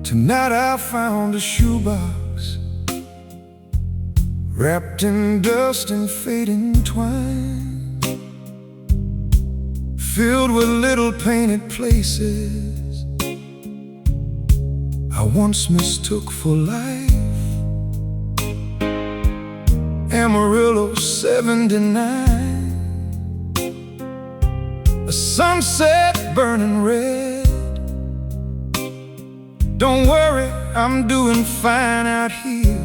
Tonight I found a shoebox wrapped in dust and fading twine, filled with little painted places I once mistook for life. Amarillo 79, a sunset burning red. Don't worry, I'm doing fine out here,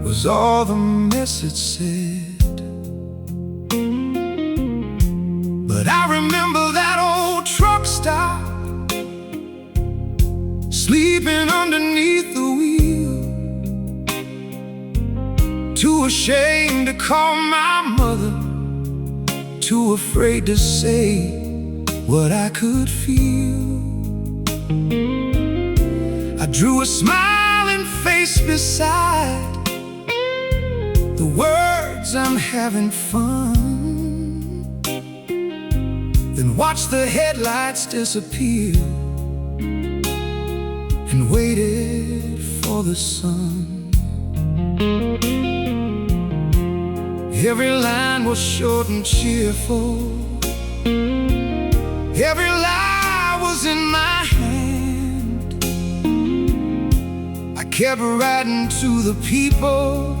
was all the message said. But I remember that old truck stop, sleeping underneath the wheel, too ashamed to call my mother, too afraid to say what I could feel. I drew a smiling face beside the words, "I'm having fun," then watched the headlights disappear and waited for the sun. Every line was short and cheerful, every lie was in my hand. I kept writing to the people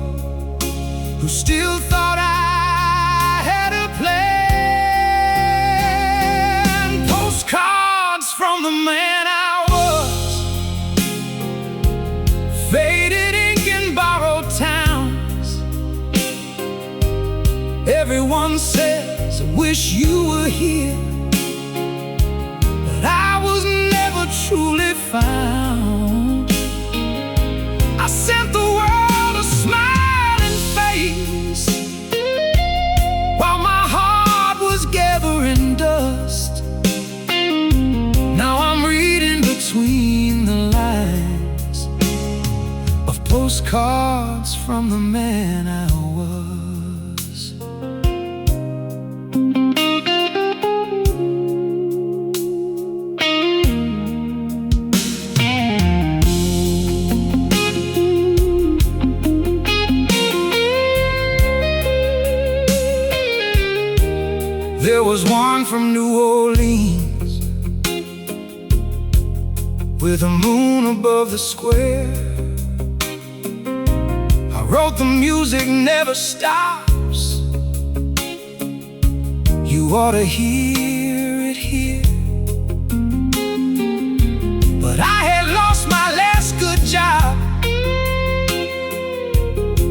who still thought I had a plan. Postcards from the man I was, faded ink and borrowed towns. Everyone says, "I wish you were here," but I was never truly found. I sent the world a smiling face while my heart was gathering dust. Now I'm reading between the lines of postcards from the man I was. There was one from New Orleans, with a moon above the square. I wrote, "The music never stops, you ought to hear it here." But I had lost my last good job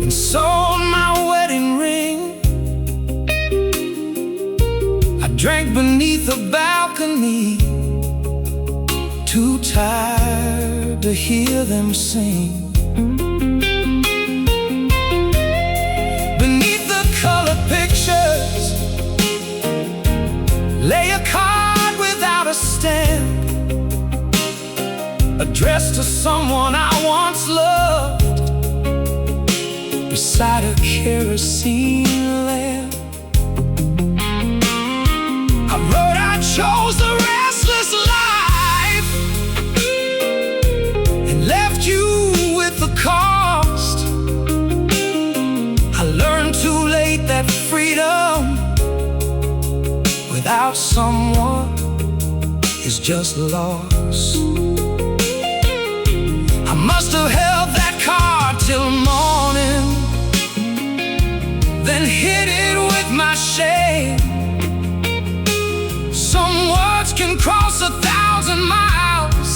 and sold my wedding ring. Drank beneath a balcony, too tired to hear them sing. Beneath the colored pictures lay a card without a stamp, addressed to someone I once loved, beside a kerosene lamp. Chose the restless life and left you with the cost. I learned too late that freedom without someone is just lost. I must have held that card till morning, then hid it with my shame. Some words can cross 1,000 miles,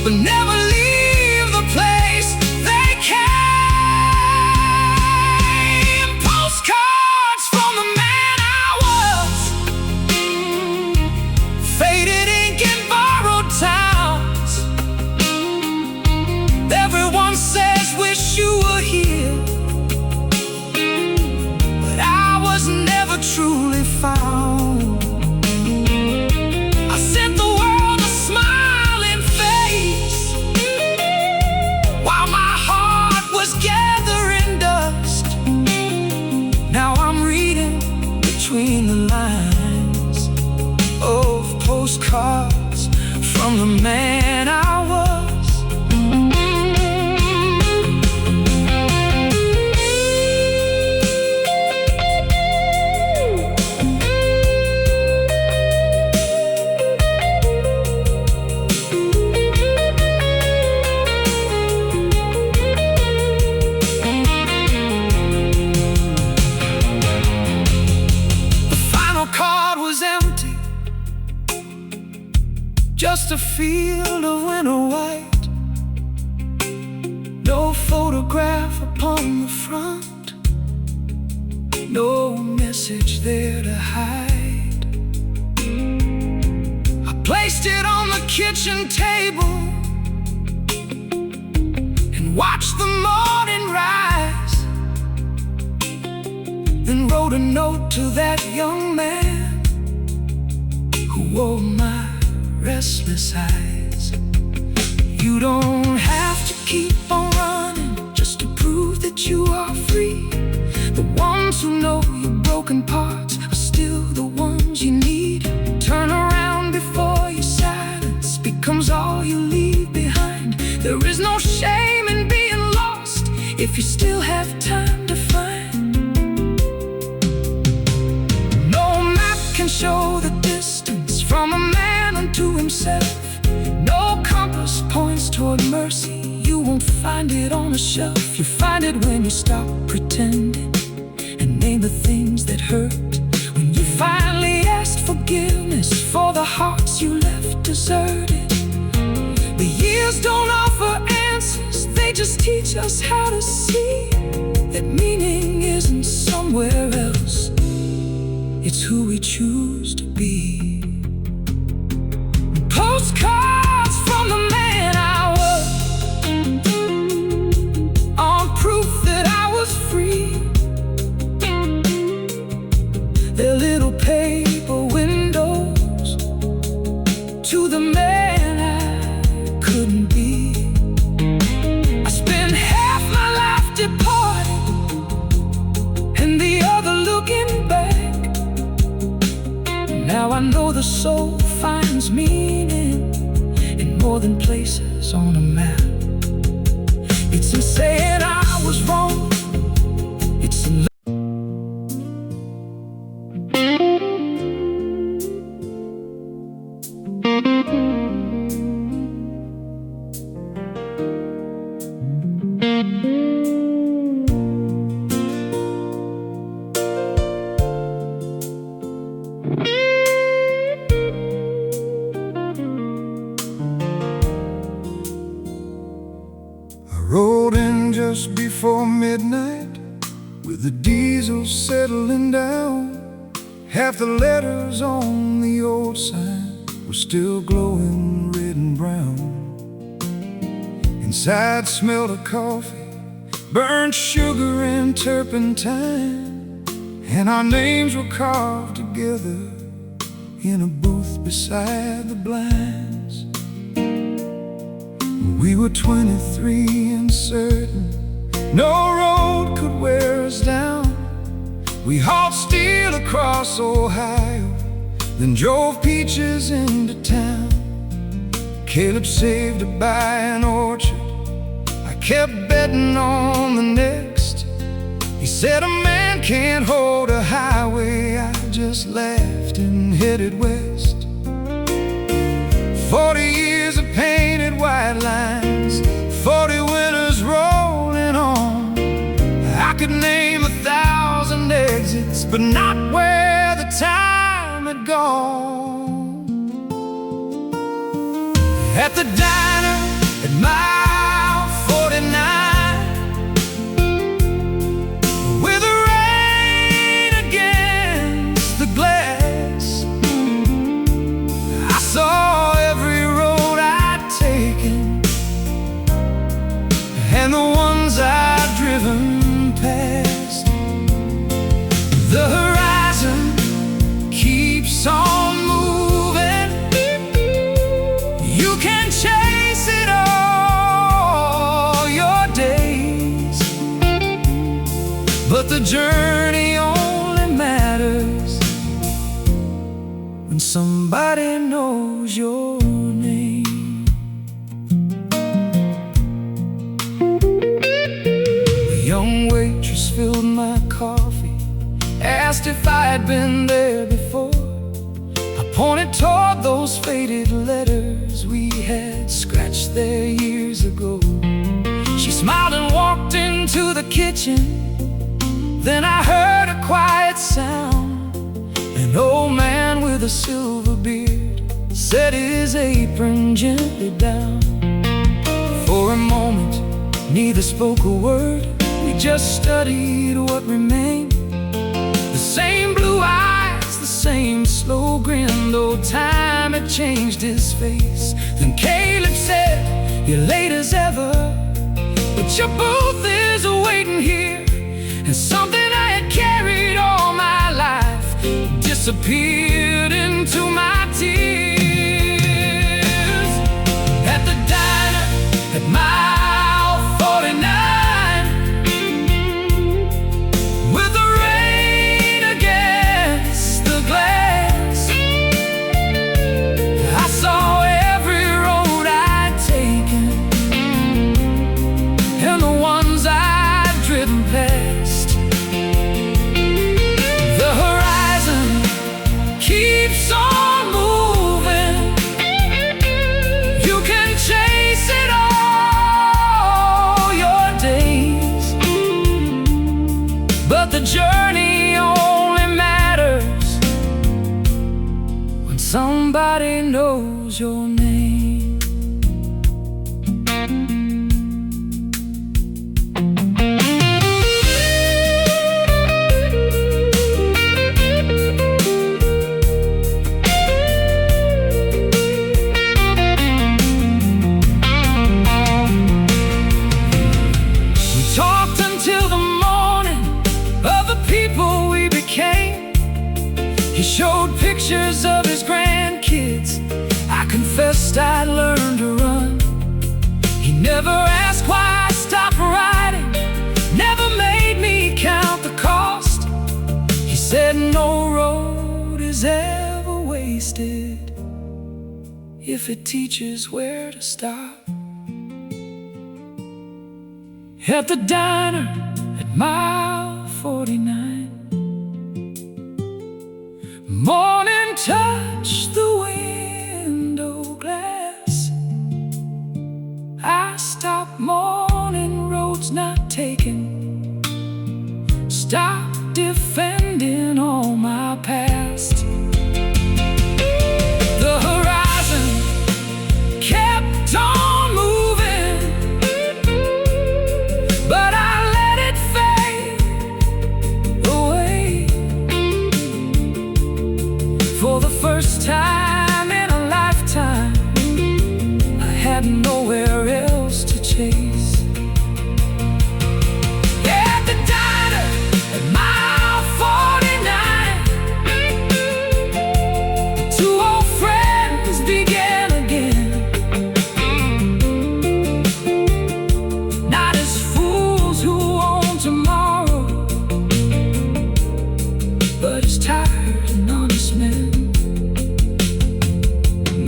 but never leave the place they came. Postcards from the man I was, faded ink and borrowed towns. Everyone says, "Wish you were here," never truly found. I sent the world a smiling face while my heart was gathering dust. Now I'm reading between the lines of postcards from the man I was. Just a field of winter white, no photograph upon the front, no message there to hide. I placed it on the kitchen table and watched the morning rise, then wrote a note to that young man who wore my restless eyes. You don't have to keep on running just to prove that you are free. The ones who know your broken parts are still the ones you need. Turn around before your silence becomes all you leave behind. There is no shame in being lost if you still have time to find. No map can show the distance from a man unto himself. No compass points toward mercy. You won't find it on a shelf. You find it when you stop pretending and name the things that hurt. When you finally asked forgiveness for the hearts you left deserted. The years don't offer answers, they just teach us how to see that meaning isn't somewhere else, it's who we choose to be. Postcards from the man I was, on proof that I was free. Their little paper windows to the man I couldn't be. I spent half my life departed and the other looking back. Now I know the soul finds meaning in more than places on a map. It's in saying I was wrong. It's in Rolled in just before midnight with the diesel settling down. Half the letters on the old sign were still glowing red and brown. Inside smelled of coffee, burnt sugar and turpentine, and our names were carved together in a booth beside the blinds. We were 23 and certain no road could wear us down. We hauled steel across Ohio, then drove peaches into town. Caleb saved to buy an orchard, I kept betting on the next. He said a man can't hold a highway. I just laughed and headed west. 40 years of painted white lines, 40 winters rolling on. I could name 1,000 exits, but not where the time had gone. At the diner at mile 49, with the rain against the glass, I saw every road I'd taken and the ones I'd driven past. The horizon the journey only matters when somebody knows your name. The young waitress filled my coffee, asked if I had been there before. I pointed toward those faded letters we had scratched there years ago. She smiled and walked into the kitchen. Then I heard a quiet sound. An old man with a silver beard set his apron gently down. For a moment, neither spoke a word. We just studied what remained. The same blue eyes, the same slow grin, though time had changed his face. Then Caleb said, "You're late as ever, but your booth is waiting here." And something I had carried all my life disappeared into my tears. At the diner at mile 49, with the rain against the glass, I saw every road I'd taken and the ones I'd driven past. The horizon keeps on moving. You can chase it all your days, but the journey only matters when somebody knows your name. We talked until the morning of the people we became. He showed pictures of his grandkids. I confessed I'd learned to run. He never asked why I stopped riding, never made me count the cost. He said no road is ever wasted if it teaches where to stop. At the diner at mile 49, morning touched the window glass. I stopped mourning roads not taken, stopped defending all my past. The horizon kept on moving, but I let it fade away. For the first time in a lifetime, I had nowhere else to chase. At the diner at mile 49, two old friends began again. Not as fools who own tomorrow, but as tired and honest men.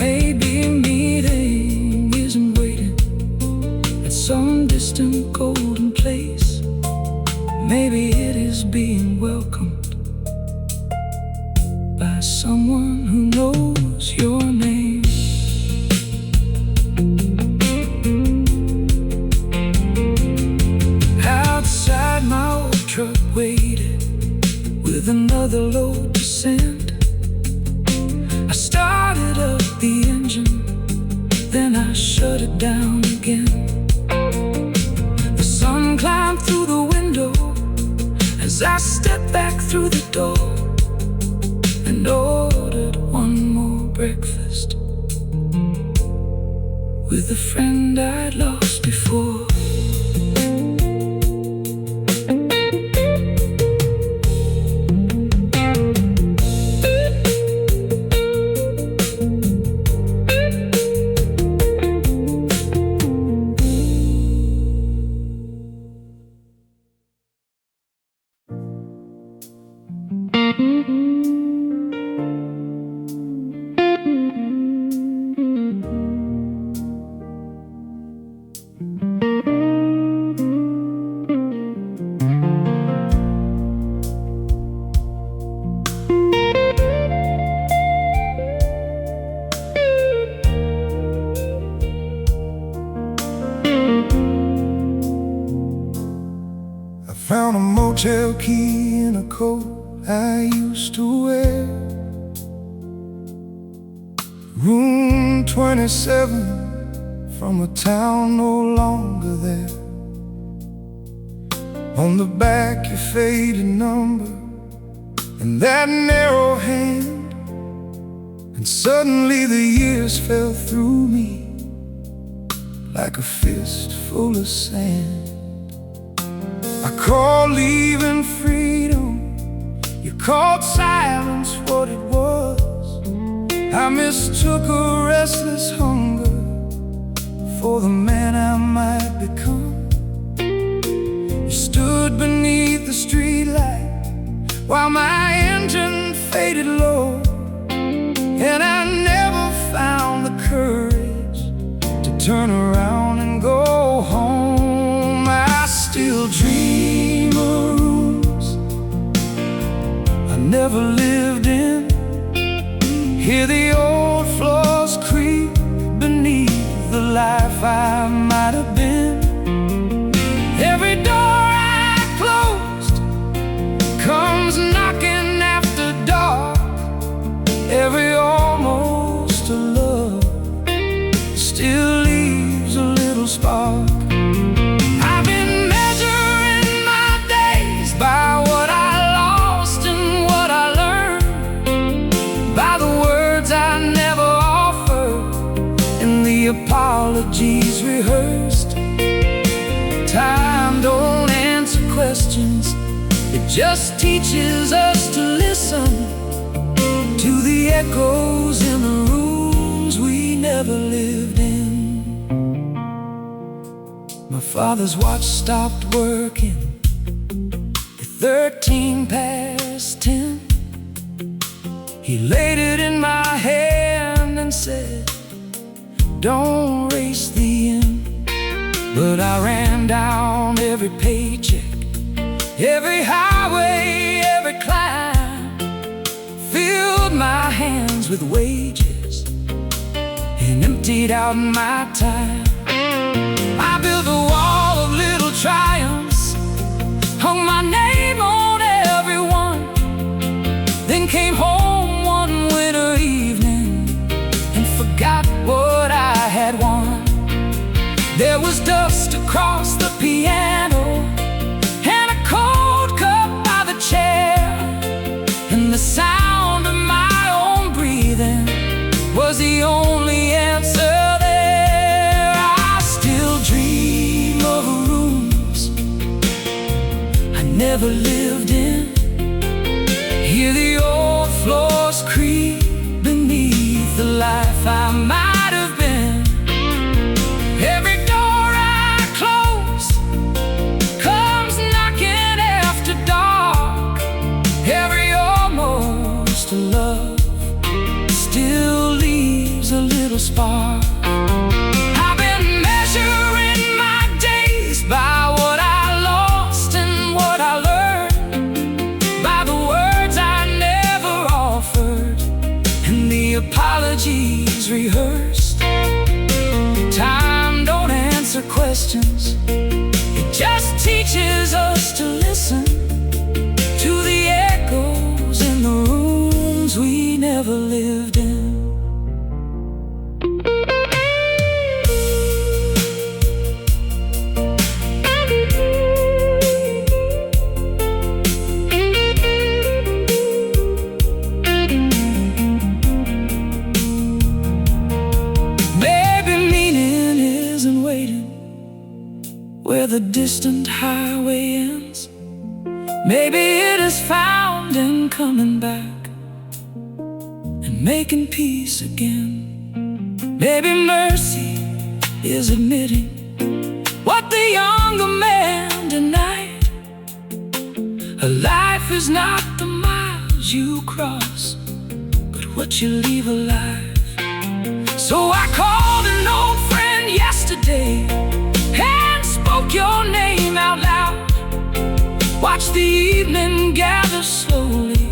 Maybe meeting isn't waiting at some distant golden place. Maybe it is being welcomed by someone who knows your name. Outside my old truck waited with another load to send. I started up the engine, then I shut it down again. The sun climbed through the window as I stepped back through the door and ordered one more breakfast with a friend I'd lost before. hotel key in a coat I used to wear. Room 27 from a town no longer there. On the back your faded number and that narrow hand. And suddenly the years fell through me like a fist full of sand. I called leaving freedom, you called silence what it was. I mistook a restless hunger for the man I might become. You stood beneath the streetlight while my engine faded low, and I never found the courage to turn around and go home. I still dream of rooms I never lived in. Hear the old floors creak beneath the life I might have been. Every door I closed comes knocking after dark. Every almost a love still leaves a little spark. I've been measuring my days by what I lost and what I learned, by the words I never offered and the apologies rehearsed. Time don't answer questions, it just teaches us to listen to the echoes in the rooms we never lived in. My father's watch stopped working at 13 past 10. He laid it in my hand and said, don't race the end. But I ran down every paycheck, every highway, every climb, filled my hands with wages and emptied out my time. I built a wall of little triumphs, hung my name on every one, then came home one winter evening and forgot what I had won. There was dust across the piano and a cold cup by the chair, and the sound of my own breathing was the only answer there. I still dream of rooms I never lived in. Hear the old floors creak beneath the life I might have been. Every door I close comes knocking after dark. Every almost love still leaves a little spark. I've been measuring my days by what I lost and what I learned, by the words I never offered and the apologies rehearsed. Time don't answer questions, it just teaches us to listen to the echoes in the rooms we never lived in. Where the distant highway ends, maybe it is found in coming back and making peace again. Maybe mercy is admitting what the younger man denied. A life is not the miles you cross, but what you leave alive. So I called an old friend yesterday and spoke your name out loud. Watch the evening gather slowly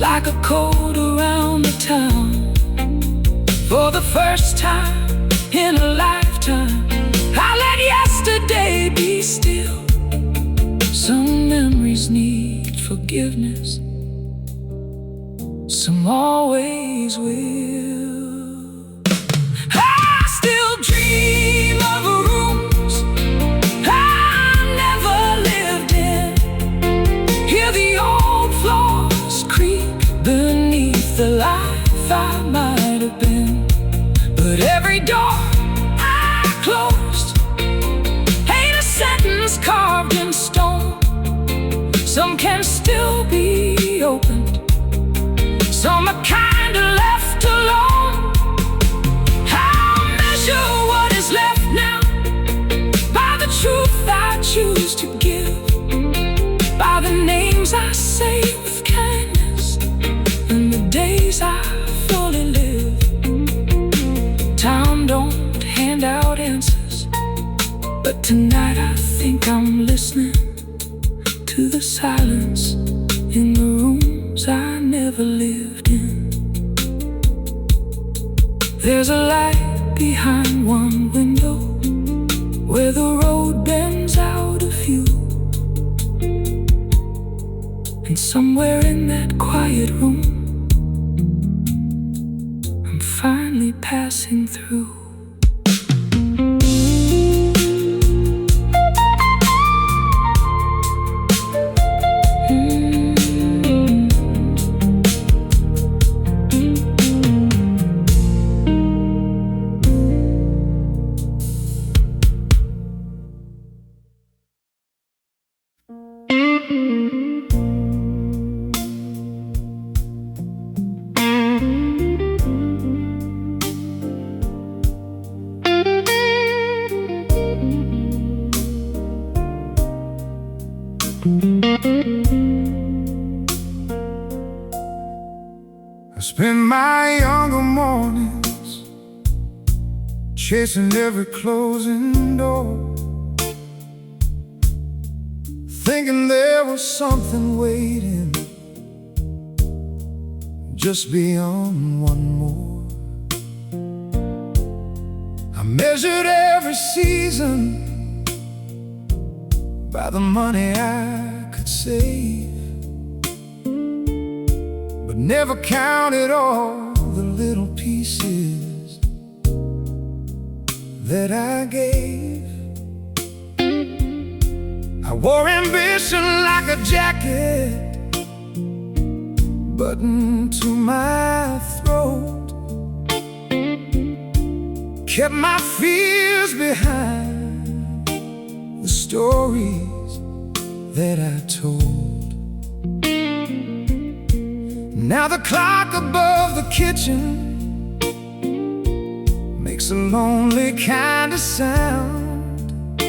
like a coat around the town. For the first time in a lifetime, I let yesterday be still. Some memories need forgiveness. Some always will. I still dream of rooms I never lived in. Hear the old floors creak beneath the life I might have been. But every door I closed ain't a sentence carved in stone. Some can still be opened, some are kinda left alone. I'll measure what is left now by the truth I choose to give, by the names I say with kindness, and the days I fully live. Time don't hand out answers, but tonight I think I'm listening to the silence in the rooms I never lived in. There's a light behind one window where the road bends out of view, and somewhere in that quiet room I'm finally passing through. I spend my younger mornings chasing every closing door, thinking there was something waiting just beyond one more. I measured every season by the money I could save, but never counted all the little pieces that I gave. I wore ambition like a jacket buttoned to my throat, kept my fears behind the stories that I told. Now the clock above the kitchen makes a lonely kind of sound,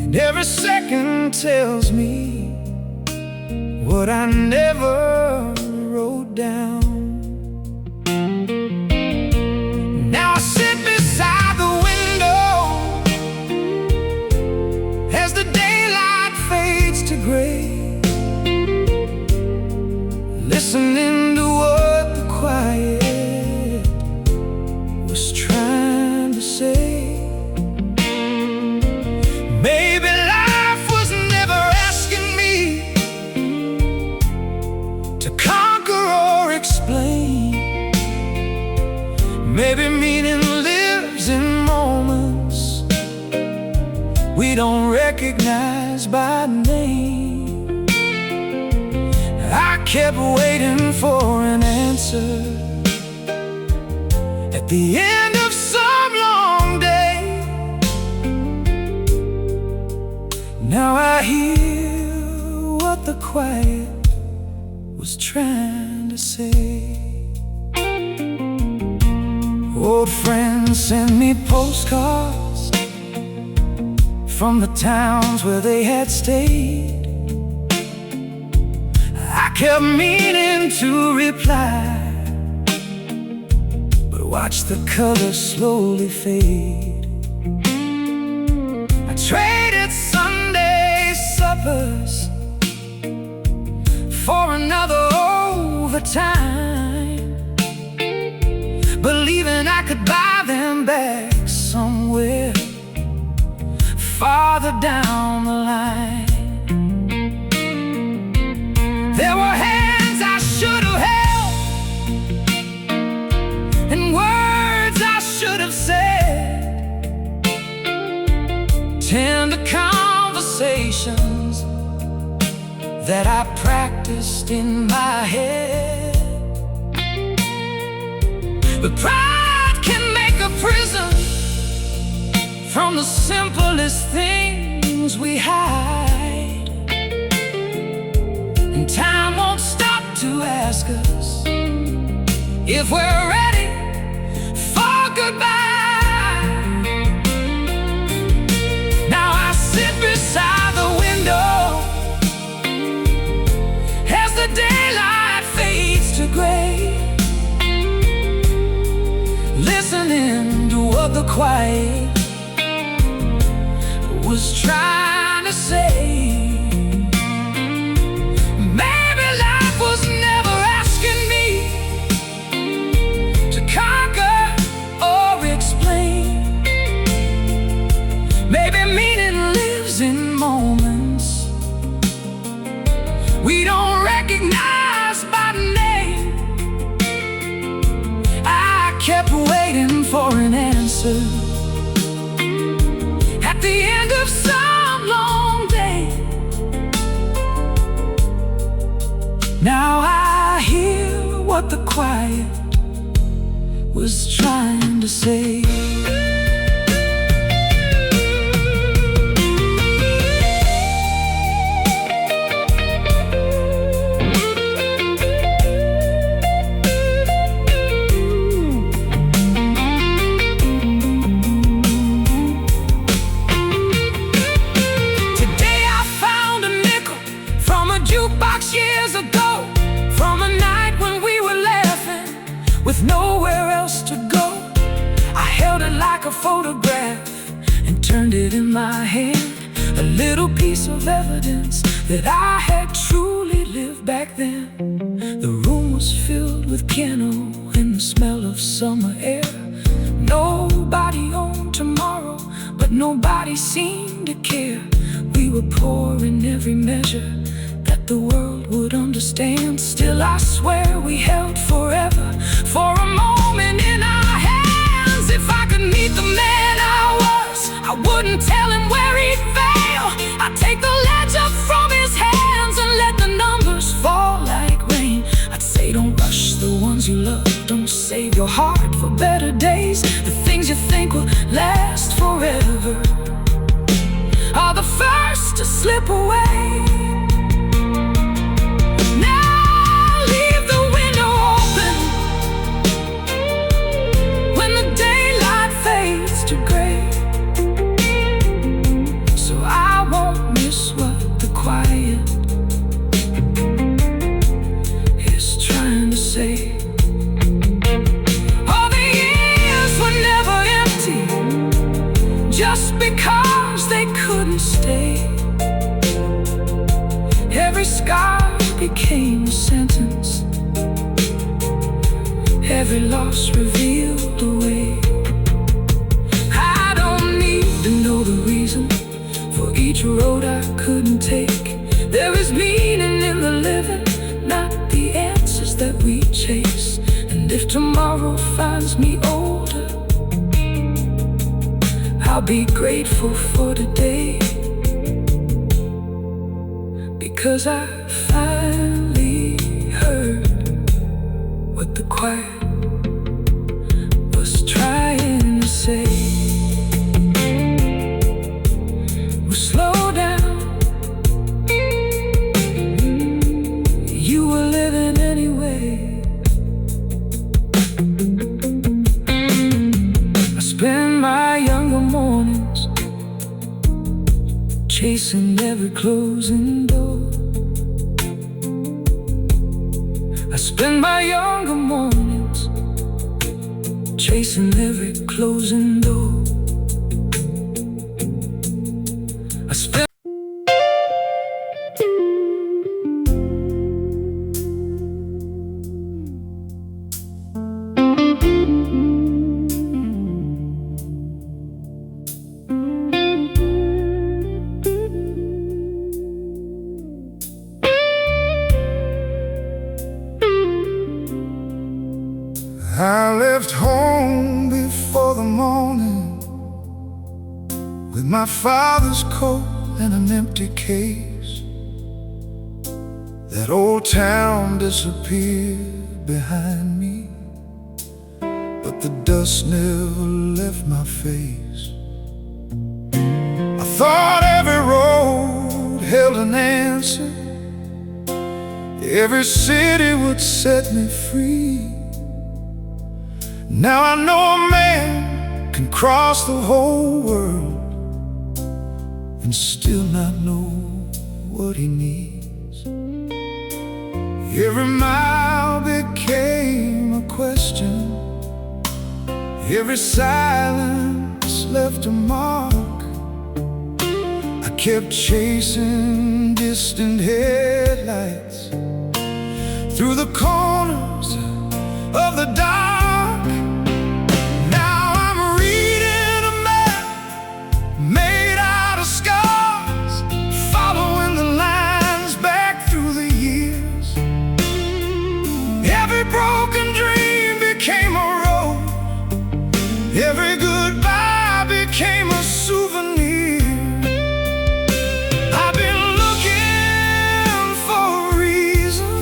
and every second tells me what I never wrote down. Now I sit beside the window as the daylight fades to gray, listening to what the quiet was trying to say. Maybe life was never asking me to conquer or explain. Maybe meaning lives in moments we don't recognize by name. I kept waiting for an answer at the end of some long day. Now I hear what the quiet was trying to say. Old friends send me postcards from the towns where they had stayed. I kept meaning to reply, but watched the colors slowly fade. I traded Sunday suppers for another overtime, believing I could buy them back somewhere farther down the line. There were hands I should have held and words I should have said, tender conversations that I practiced in my head. But pride can make a prison from the simplest things we hide, and time won't stop to ask us if we're ready for goodbye. Now I sit beside the window as the daylight fades to gray, listening to what the quiet was trying to say. Maybe life was never asking me to conquer or explain. Maybe meaning lives in moments we don't recognize by name. I kept waiting for an answer at the end of some long day. Now I hear what the quiet was trying to say. Years ago, from a night when we were laughing with nowhere else to go, I held it like a photograph and turned it in my hand, a little piece of evidence that I had truly lived back then. The room was filled with piano and the smell of summer air. Nobody owned tomorrow, but nobody seemed to care. We were poor in every measure that the world would understand. Still I swear we held forever for a moment in our hands. If I could meet the man I was, I wouldn't tell him where he'd fail. I'd take the ledge up from his hands and let the numbers fall like rain. I'd say don't rush the ones you love, don't save your heart for better days. The things you think will last forever are the first to slip away. Just because they couldn't stay, every scar became a sentence, every loss revealed a way. I don't need to know the reason for each road I couldn't take. There is meaning in the living, not the answers that we chase. And if tomorrow finds me older, I'll be grateful for today, because I finally heard what the quiet was trying to say. Well, slow down, you were living anyway. I spend my younger mornings chasing every closing door. I spend my younger mornings chasing every closing door. I spend I left home before the morning with my father's coat and an empty case. That old town disappeared behind me, but the dust never left my face. I thought every road held an answer, every city would set me free. Now I know a man can cross the whole world and still not know what he needs. Every mile became a question, every silence left a mark. I kept chasing distant headlights through the corners of the dark. Now I'm reading a map made out of scars, following the lines back through the years. Every broken dream became a road, every goodbye became a souvenir. I've been looking for a reason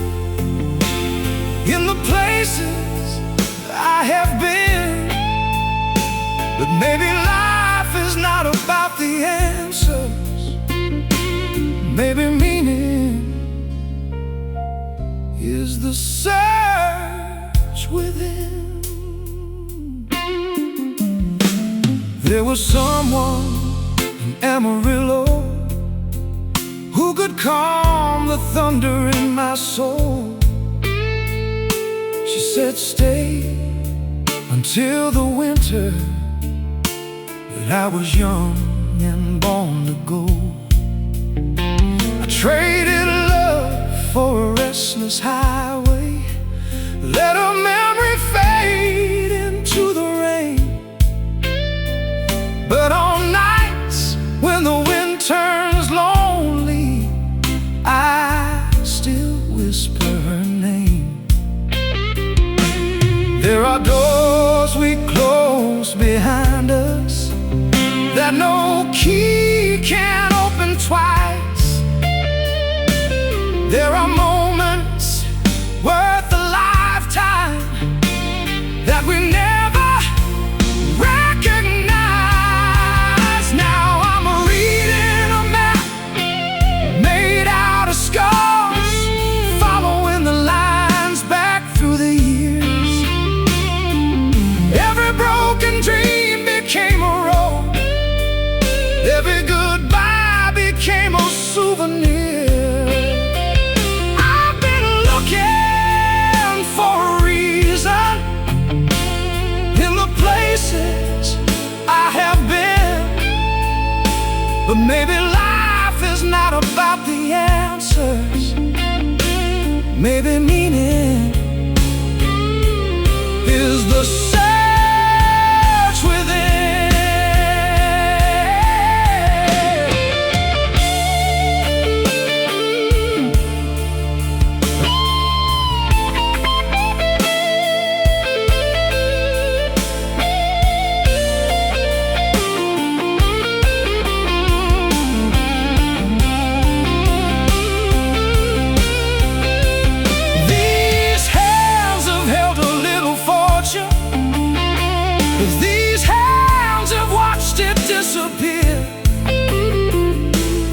in the places I have been, but maybe life is not about the answers. Maybe meaning is the search within. There was someone in Amarillo who could calm the thunder in my soul. She said, stay until the winter, but I was young and born to go. I traded love for a restless highway, let a memory fade into the rain. But on nights when the wind turns lonely, I still whisper her name. There are doors we close behind us that no key can open twice. There are moments worth a lifetime that we never recognize. Now I'm reading a map made out of scars, following the lines back through the years. Every broken dream became a road, every goodbye became a souvenir. I've been looking for a reason in the places I have been, but maybe life is not about the answers. Maybe meaning is the search within. These hands have held a little fortune, these hands have watched it disappear.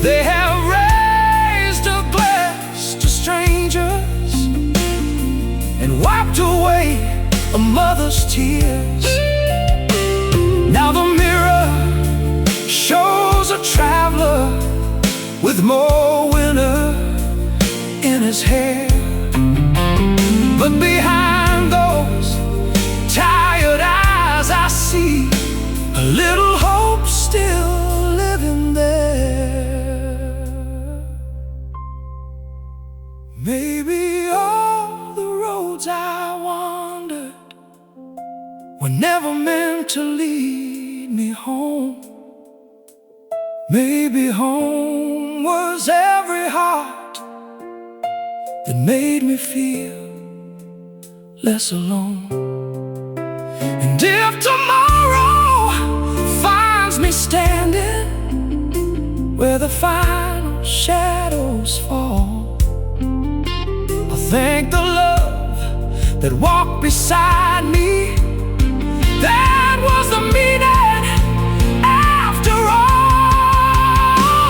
They have raised a glass to strangers and wiped away a mother's tears. Now the mirror shows a traveler with more winter in his hair. But behind those tired eyes I see a little hope still living there. Maybe all the roads I wandered were never meant to lead me home. Maybe home was every heart that made me feel less alone. And if tomorrow finds me standing where the final shadows fall, I'll thank the love that walked beside me. That was the meaning after all.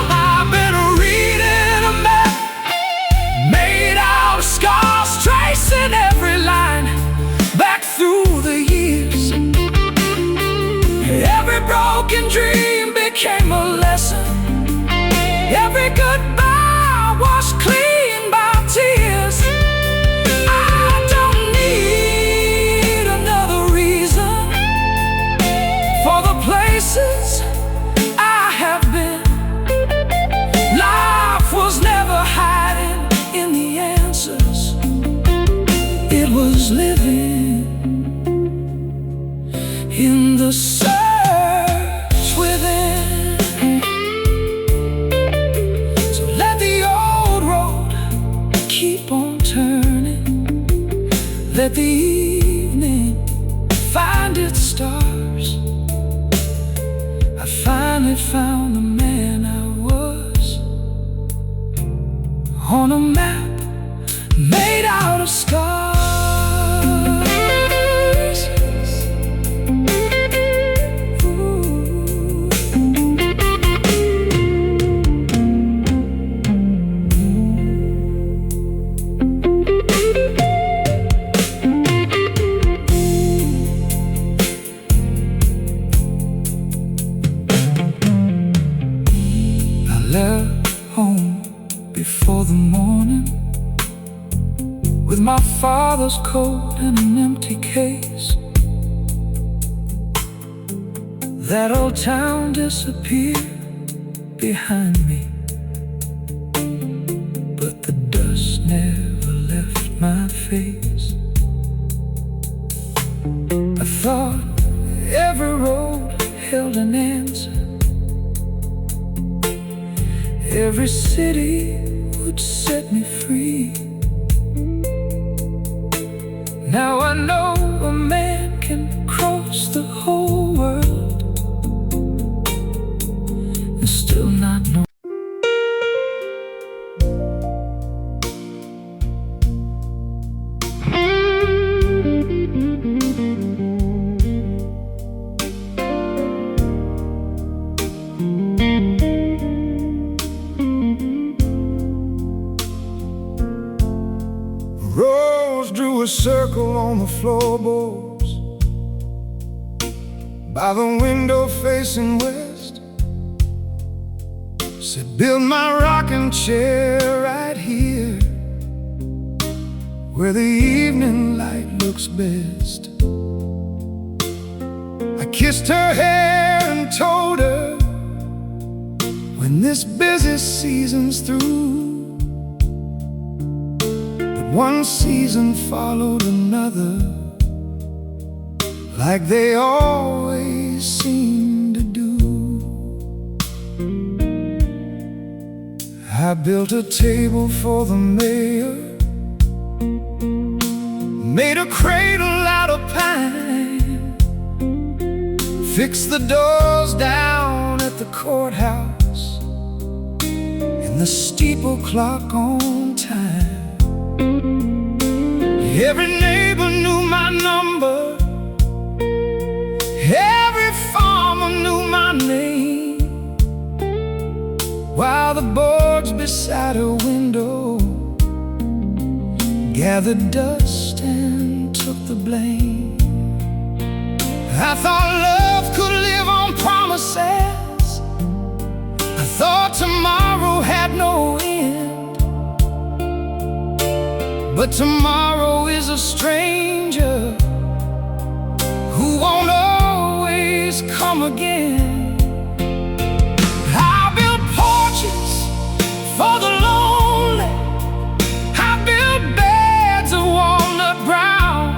I've been reading a map made out of scars, tracing every line back through the years. Every broken dream became a lesson. Every goodbye was clean by tears. I don't need another reason for the places I have been. Life was never hiding in the answers. It was living in the search within. So let the old road keep on turning. Let the evening find its stars. I finally found the man I was on a map made out of scars. Left home before the morning with my father's coat and an empty case. That old town disappeared behind me, but the dust never left my face. I thought every road held an answer. Every city would set me free. Now I know a man can cross the whole world and still not know. Rose drew a circle on the floorboards by the window facing west. Said, build my rocking chair right here where the evening light looks best. I kissed her hair and told her, when this busy season's through, one season followed another, like they always seem to do. I built a table for the mayor, made a cradle out of pine, fixed the doors down at the courthouse and the steeple clock on time. Every neighbor knew my number, every farmer knew my name, while the boards beside her window gathered dust and took the blame. I thought love could live on promises. I thought tomorrow had no end. But tomorrow is a stranger who won't always come again. I built porches for the lonely. I built beds of walnut brown,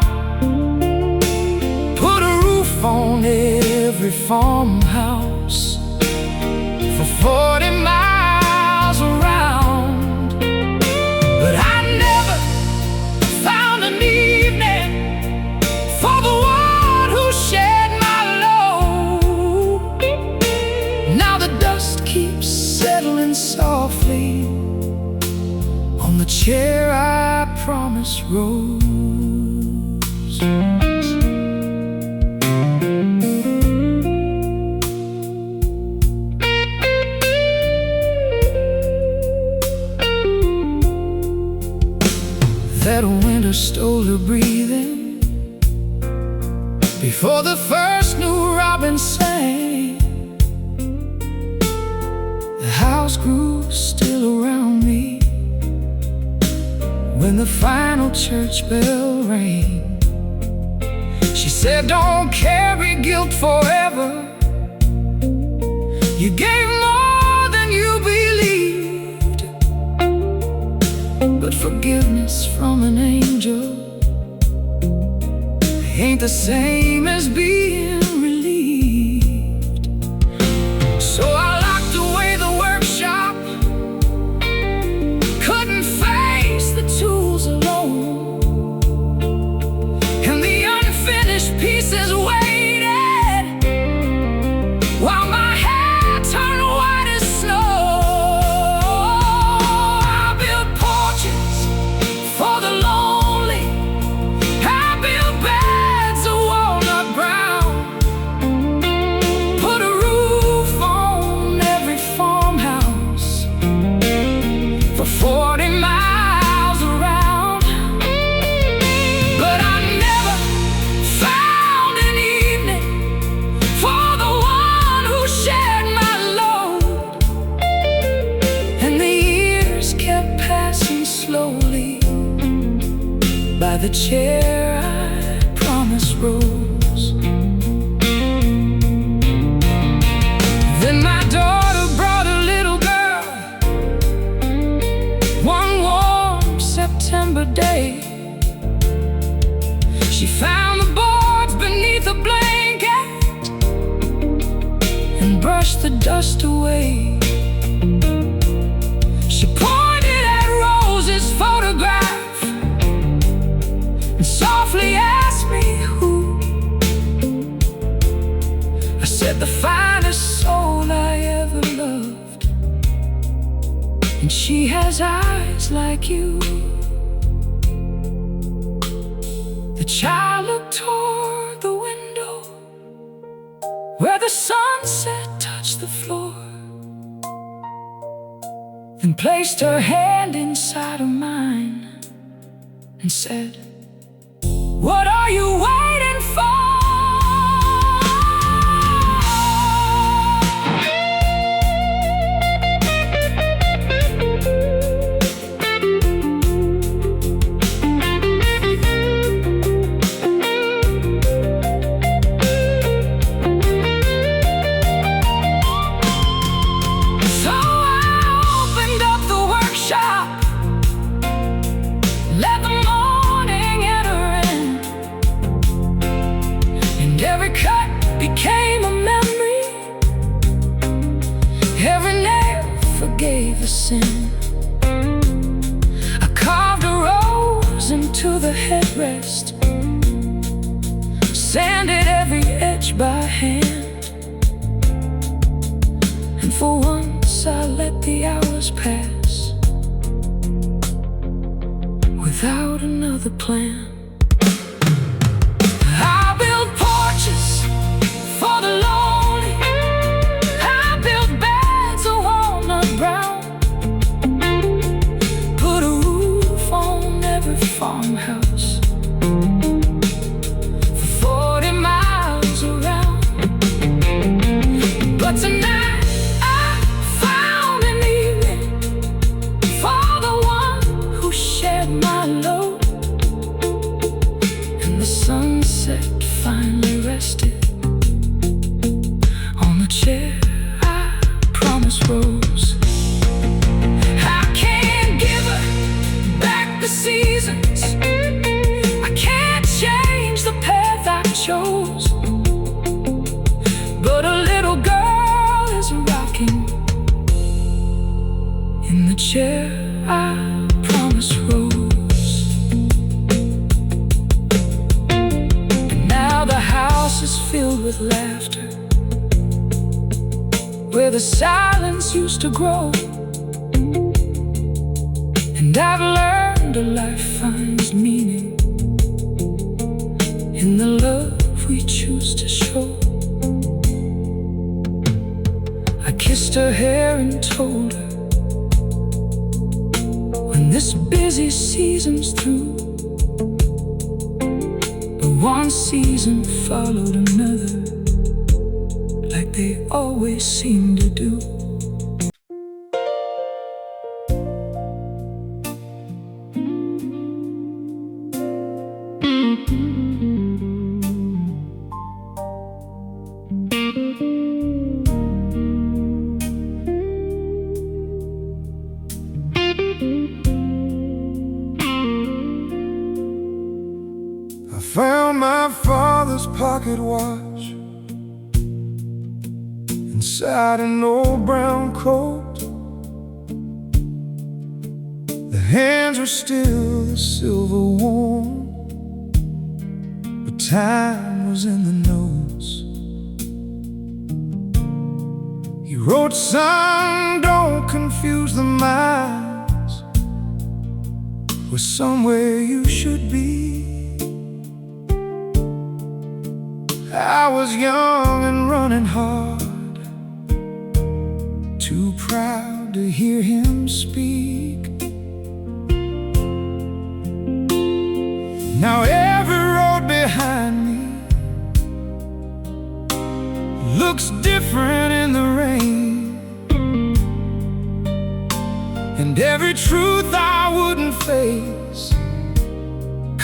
put a roof on every farmhouse for 40 miles around. But I never found an evening for the one who promise rose. That winter stole her breathing before the first new robin sang. The house grew still around me when the final church bell rang. She said, don't carry guilt forever. You gave more than you believed, but forgiveness from an angel ain't the same as being relieved. So I locked away the workshop, couldn't face the tools alone, and the unfinished pieces waited while my hair turned white as snow. I built porches for the lonely, I built beds of walnut brown, put a roof on every farmhouse for 40 miles around. But I never found an evening for the one who shared my load, and the years kept passing slowly by the chair I promised rose. Then my daughter brought a little girl one warm September day. She found the boards beneath a blanket and brushed the dust away. She pointed at Rose's photograph and softly asked me who. I said, the finest soul I ever loved, and she has eyes like you. The child looked toward the window where the sunset touched the floor, then placed her hand inside of mine and said, what are you waiting for? So I opened up the workshop, let the morning enter in, and every cut became a memory, every nail forgave a sin. I carved a rose into the headrest, sanded every edge by hand, and for once I let the hours pass without another plan. I built porches for the lonely, I built beds of walnut brown, put a roof on every farmhouse for 40 miles around. But tonight I found an evening for the one who shared my load, and the sunset finally rested on the chair I promised rose. I can't give her back the seasons, I can't change the path I chose, but a little girl is rocking in the chair I promised rose. And now the house is filled with laughter, where the silence used to grow, and I've learned wonder life finds meaning in the love we choose to show. I kissed her hair and told her, when this busy season's through, but one season followed another, like they always seem to do. I found my father's pocket watch inside an old brown coat. The hands are still the silver worn, but time was in the notes. He wrote, "Son, don't confuse the miles. We're somewhere you should be." I was young and running hard, too proud to hear him speak. Now every road behind me looks different in the rain, and every truth I wouldn't face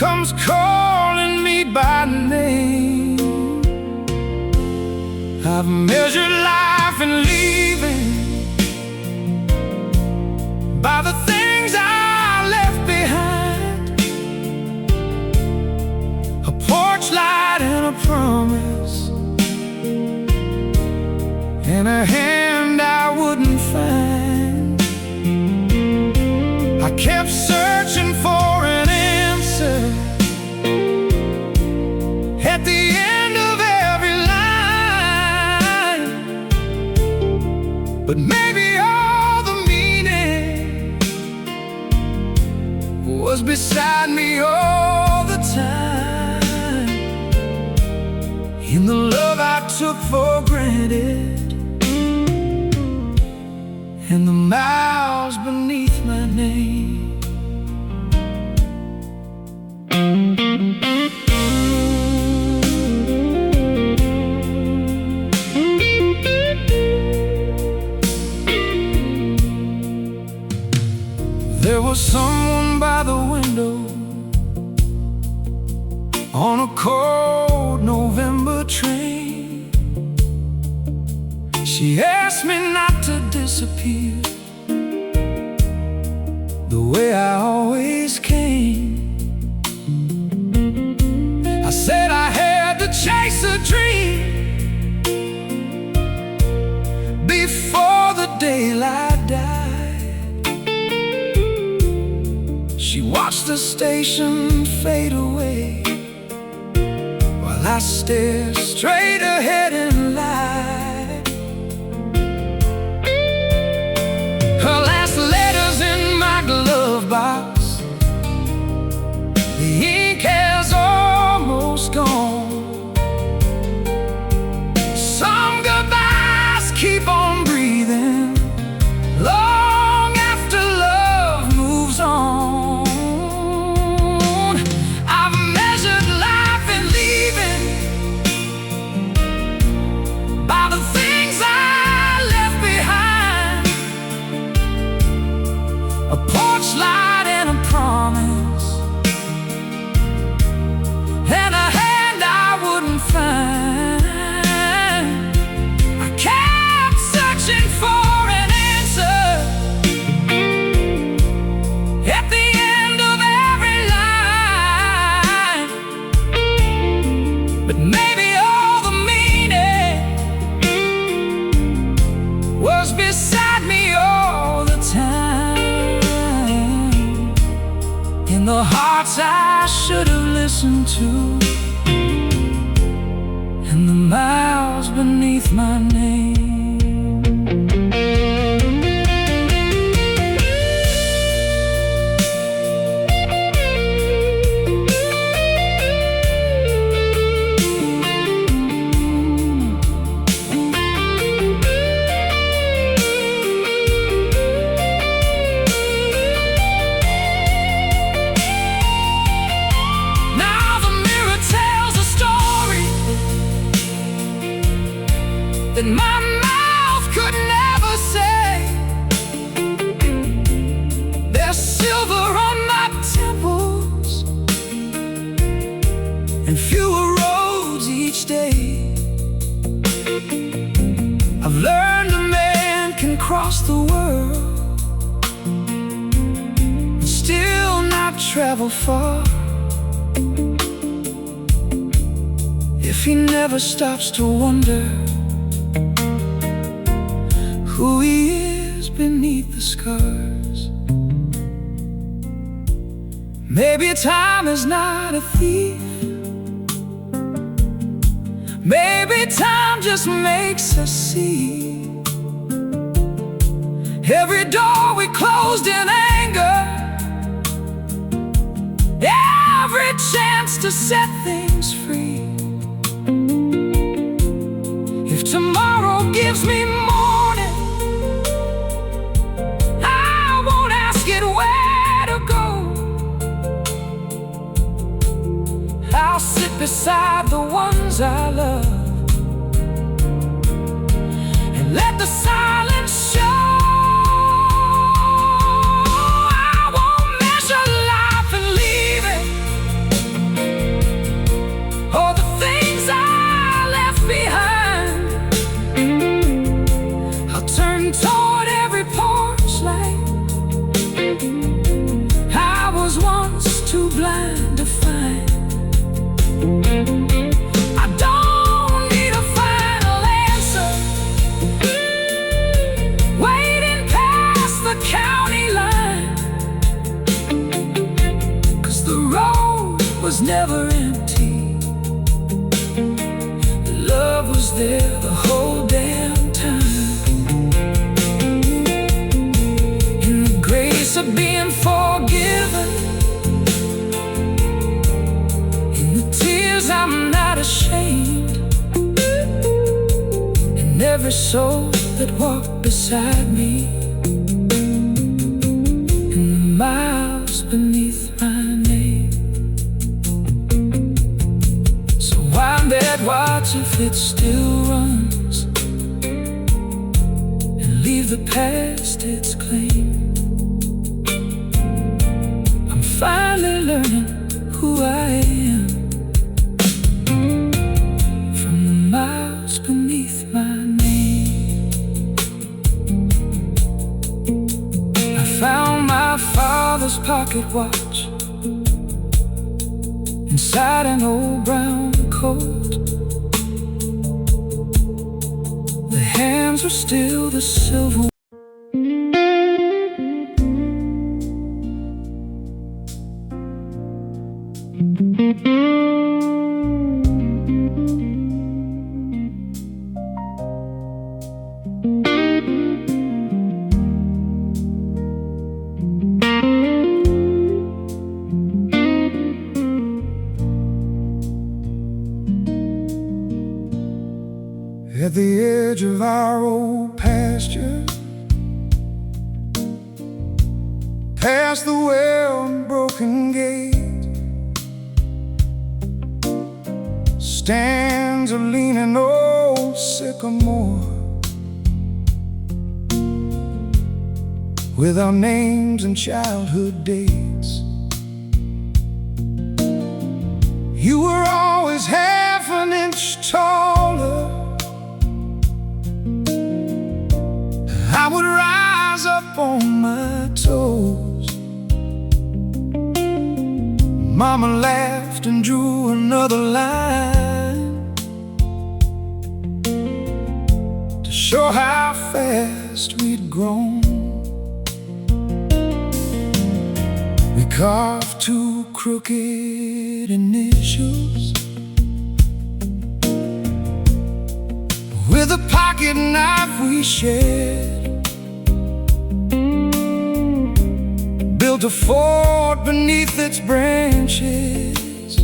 comes calling me by name. I've measured life and leaving by the things I left behind. A porch light and a promise, and a hand I wouldn't find. I kept searching for an answer at the end of every line, but maybe all the meaning was beside me all the time, in the love I took for granted, and the miles beneath my name. There was someone by the window on a cold November train. She asked me not to disappear the way I always came. I said I had to chase a dream before the daylight died. She watched the station fade away while I stared straight ahead and lied. Her last letters in my glove box, the ink has almost gone. Some goodbyes keep on breathing long after love moves on. I've measured life and leaving by the things I left behind. A porch light and a promise, and a hand I wouldn't find. I kept searching for an answer at the end of every line, but maybe all the meaning was beside me all the time, in the hearts I should have listened to, and the miles beneath my name. and fewer roads each day. I've learned a man can cross the world and still not travel far if he never stops to wonder who he is beneath the scars. Maybe time is not a thief. Maybe time just makes us see every door we closed in anger, every chance to set things free. If tomorrow gives me morning, I won't ask it where to go. I'll sit beside the ones I love and let the silence show. I won't measure life and leave it, or the things I left behind. I'll turn toward every porch light I was once too blind to find. I don't need a final answer waiting past the county line, 'cause the road was never empty. Love was there the whole damn time. In the grace of being forgiven, I'm not ashamed, and every soul that walked beside me, and the miles beneath my name. So wind that watch if it still runs, and leave the past its claim. I'm finally learning who I am beneath my name. I found my father's pocket watch inside an old brown coat. The hands were still the silver. At the edge of our old pasture, past the well and broken gate, stands a leaning old sycamore with our names and childhood dates. You were always half an inch taller. I would rise up on my toes. Mama laughed and drew another line to show how fast we'd grown. We carved two crooked initials with a pocket knife we shared. Built a fort beneath its branches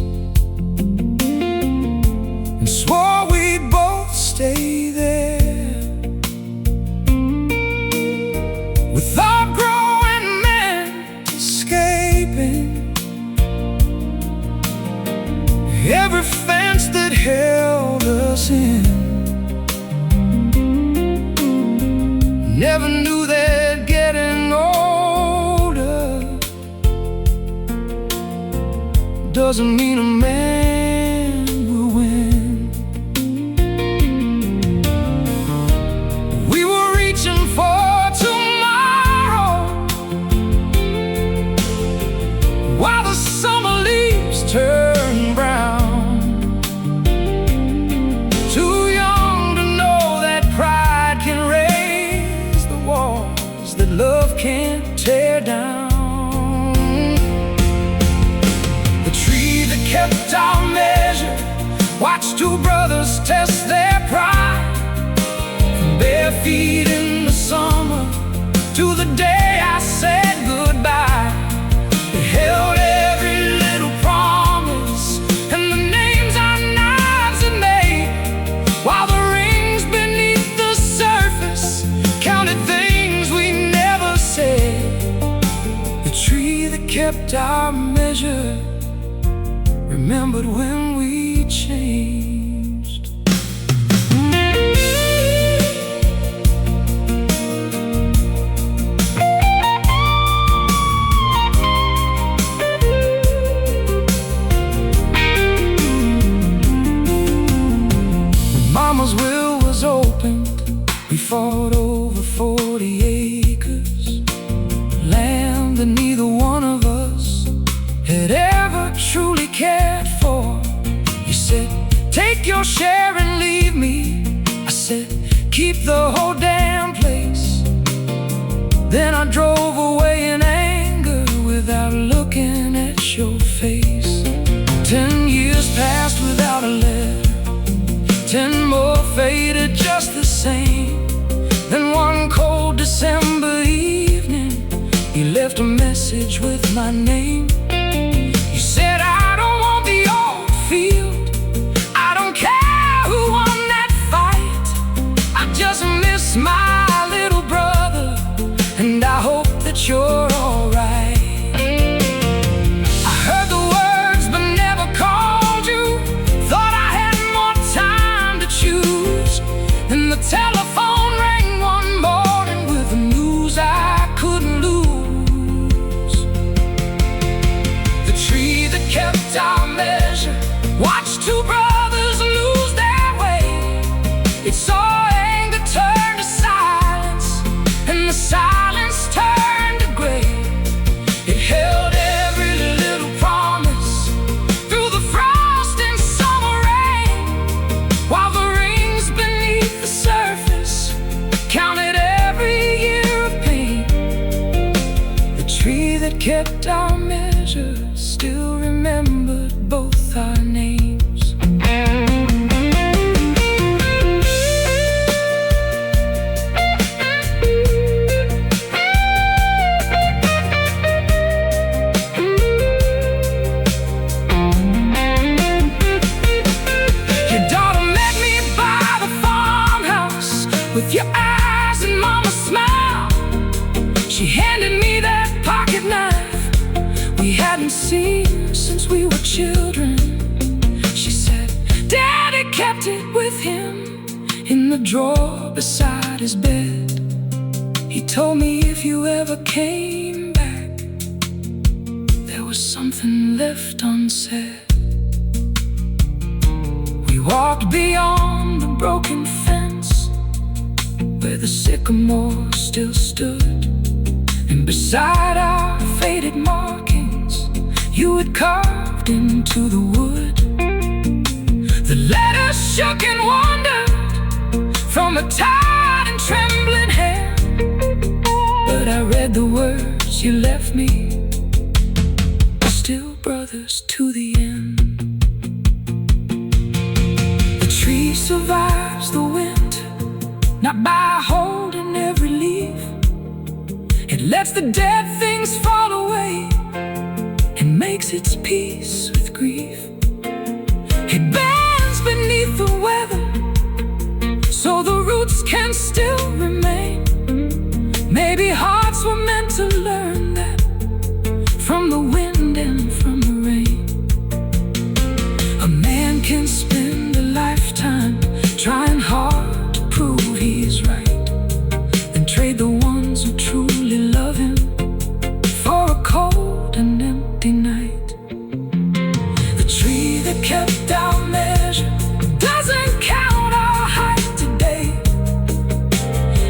and swore we'd both stay there. With our growing men escaping every fence that held us in, never knew that getting older doesn't mean a man kept our measure. Watched two brothers test their pride, from bare feet in the summer to the day I said goodbye. It held every little promise and the names our knives had made, while the rings beneath the surface counted things we never said. The tree that kept our measure remembered when we changed. When Mama's will was opened, we fought over 40 acres, land that neither one of us had ever truly cared for. You said, take your share and leave me. I said, keep the whole damn place. Then I drove away in anger without looking at your face. 10 years passed without a letter, 10 more faded just the same. Then one cold December evening, you left a message with my name. You said, I don't want the old field, I don't care who won that fight, I just miss my little brother, and I hope that you're alright. I heard the words but never called you, thought I had more time to choose. Then the telephone rang one morning with the news I couldn't lose. The tree that kept our measure watched two brothers lose their way. It saw anger turn to silence, and the silence turned to gray. It held every little promise through the frost and summer rain, while the rings beneath the surface counted every year of pain. The tree that kept our measure still remembered both our names. Your daughter met me by the farmhouse with your eyes and Mama's smile. She handed me that pocket knife we hadn't seen since we were children. She said, Daddy kept it with him in the drawer beside his bed. He told me if you ever came back, there was something left unsaid. We walked beyond the broken fence where the sycamore still stood, and beside our faded markings you had carved into the wood. The letters shook and wandered from a tired and trembling hand, but I read the words you left me, still brothers to the end. The tree survives the winter, not by holding every leaf. It lets the dead things fall away and makes its peace with grief. It bends beneath the weather so the roots can still remain. Maybe hearts were meant to learn that from the wind and from the rain. A man can spend a lifetime trying hard to prove he's right, and trade the ones who truly love him for a cold and empty night. The tree that kept our measure doesn't count our height today.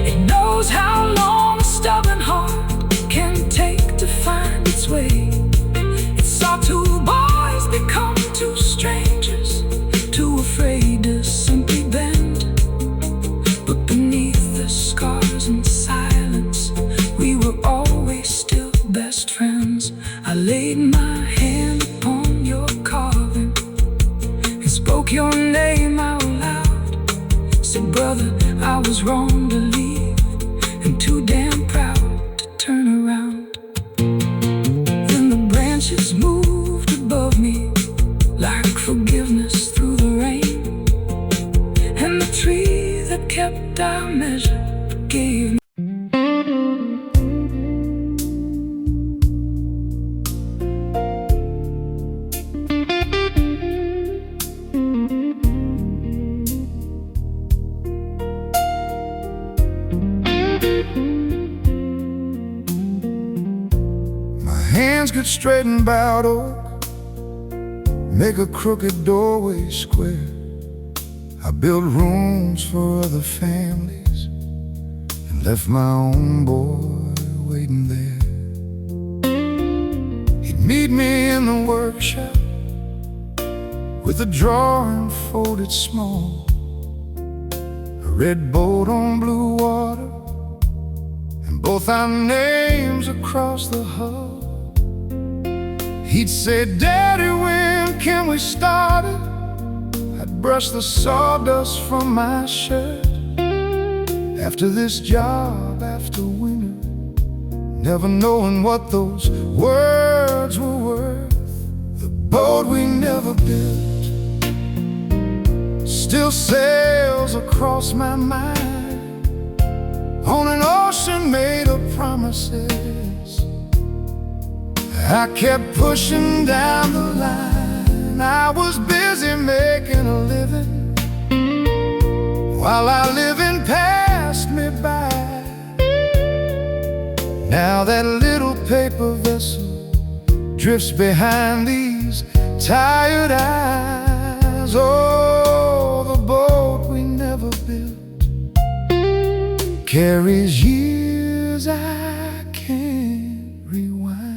It knows how long a stubborn heart can take to find its way. It saw two boys become two strangers, too afraid to simply bend. But beneath the scars and silence, we were always still best friends. I laid my hand upon your carving said, brother, I was wrong to leave, and too damn proud to turn around. Then the branches moved above me like forgiveness through the rain, and the tree that kept our measure forgave me. Hands could straighten bowed oak, make a crooked doorway square. I built rooms for other families and left my own boy waiting there. He'd meet me in the workshop with a drawing folded small, a red boat on blue water, and both our names across the hull. He'd say, Daddy, when can we start it? I'd brush the sawdust from my shirt. After this job, after winter, never knowing what those words were worth. The boat we never built still sails across my mind on an ocean made of promises. I kept pushing down the line. I was busy making a living while our living passed me by. Now that little paper vessel drifts behind these tired eyes. Oh, the boat we never built carries years I can't rewind.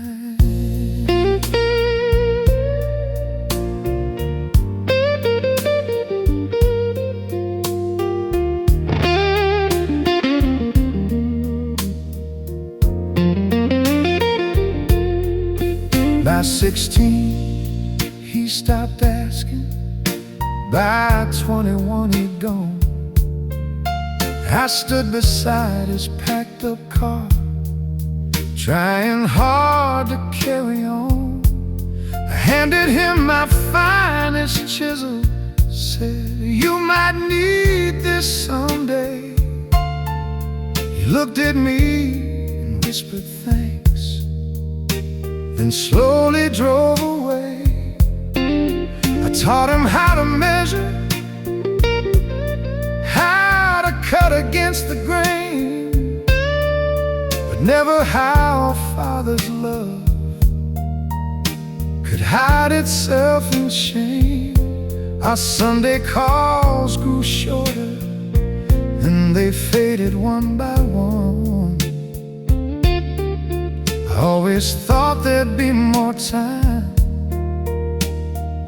By 16, he stopped asking. By 21, he'd gone. I stood beside his packed up car, trying hard to carry on. I handed him my finest chisel, said, you might need this someday. He looked at me and whispered thanks, then slowly drove away. I taught him how to measure, how to cut against the grain, but never how a father's love could hide itself in shame. Our Sunday calls grew shorter, and they faded one by one. I always thought there'd be more time,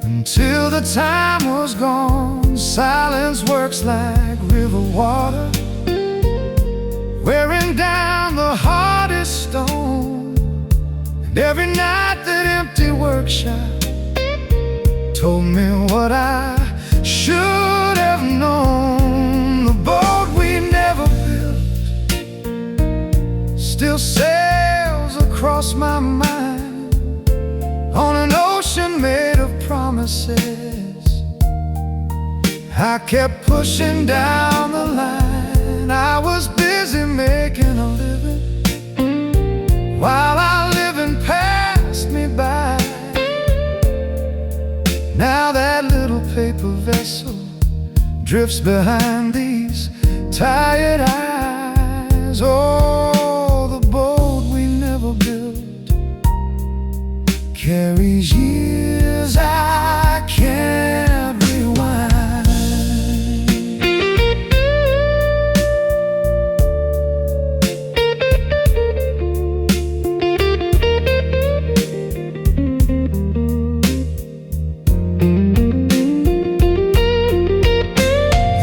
until the time was gone. Silence works like river water, wearing down the hardest stone. And every night that empty workshop told me what I should have known. The boat we never built still sails across my mind on an ocean made of promises. I kept pushing down the line. I was busy making a living while our living passed me by. Now that little paper vessel drifts behind these tired eyes. Oh, the boat we never built carries years I can't rewind.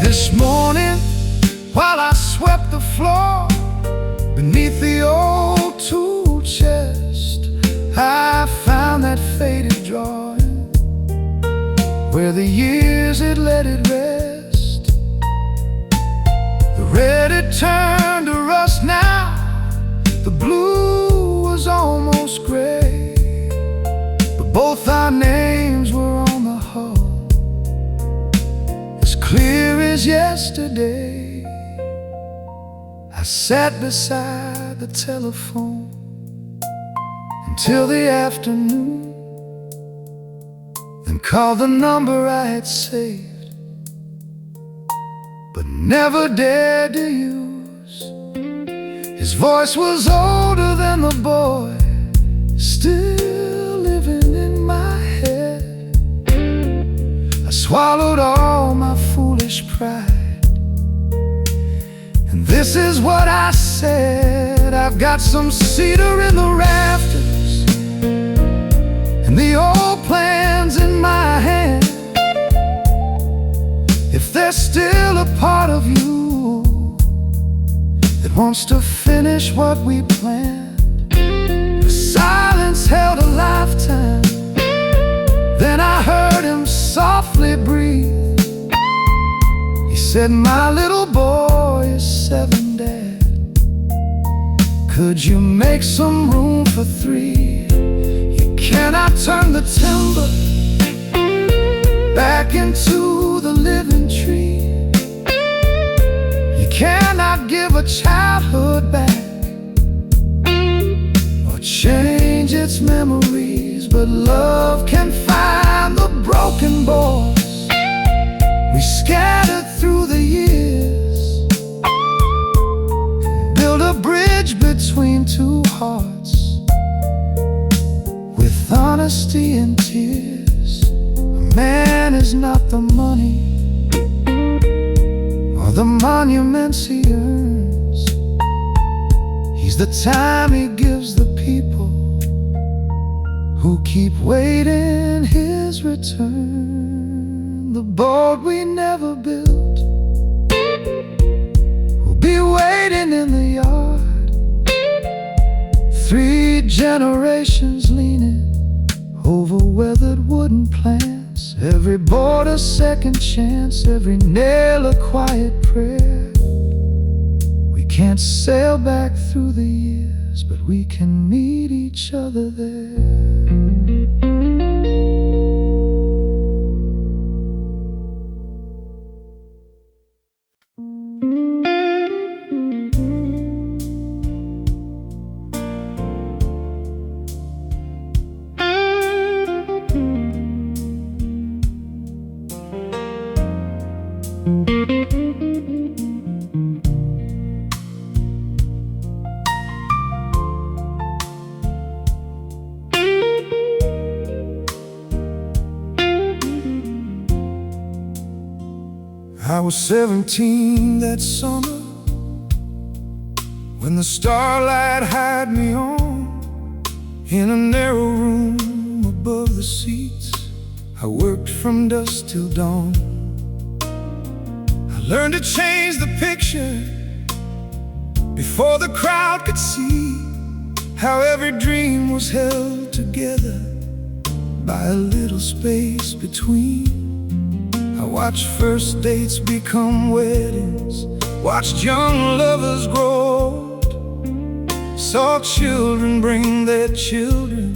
This morning, while I swept the floor beneath the old tool chest, I found that faded drawing where the years had let it rest. red had turned to rust now, the blue was almost gray, but both our names were on the hull, as clear as yesterday. I sat beside the telephone until the afternoon, then called the number I had saved but never dared to use. His voice was older than the boy, still living in my head. I swallowed all my foolish pride, and this is what I said: I've got some cedar in the rafters and the old plans in my hand. If there's still a part of you that wants to finish what we planned. The silence held a lifetime, then I heard him softly breathe. He said, "My little boy is 7, Dad. Could you make some room for 3? You cannot turn the timber back into the living tree. You cannot give a childhood back or change its memories, but love can find the broken boys we scattered through the years, build a bridge between two hearts with honesty and tears. A man is not the money or the monuments he earns. He's the time he gives the people who keep waiting his return. The boat we never built will be waiting in the yard. 3 generations leaning over weathered wooden planks. Every board a second chance, every nail a quiet prayer. We can't sail back through the years, but we can meet each other there. I was 17 that summer when the starlight had me on in a narrow room above the seats. I worked from dusk till dawn. I learned to change the picture before the crowd could see how every dream was held together by a little space between. I watched first dates become weddings, watched young lovers grow old, saw children bring their children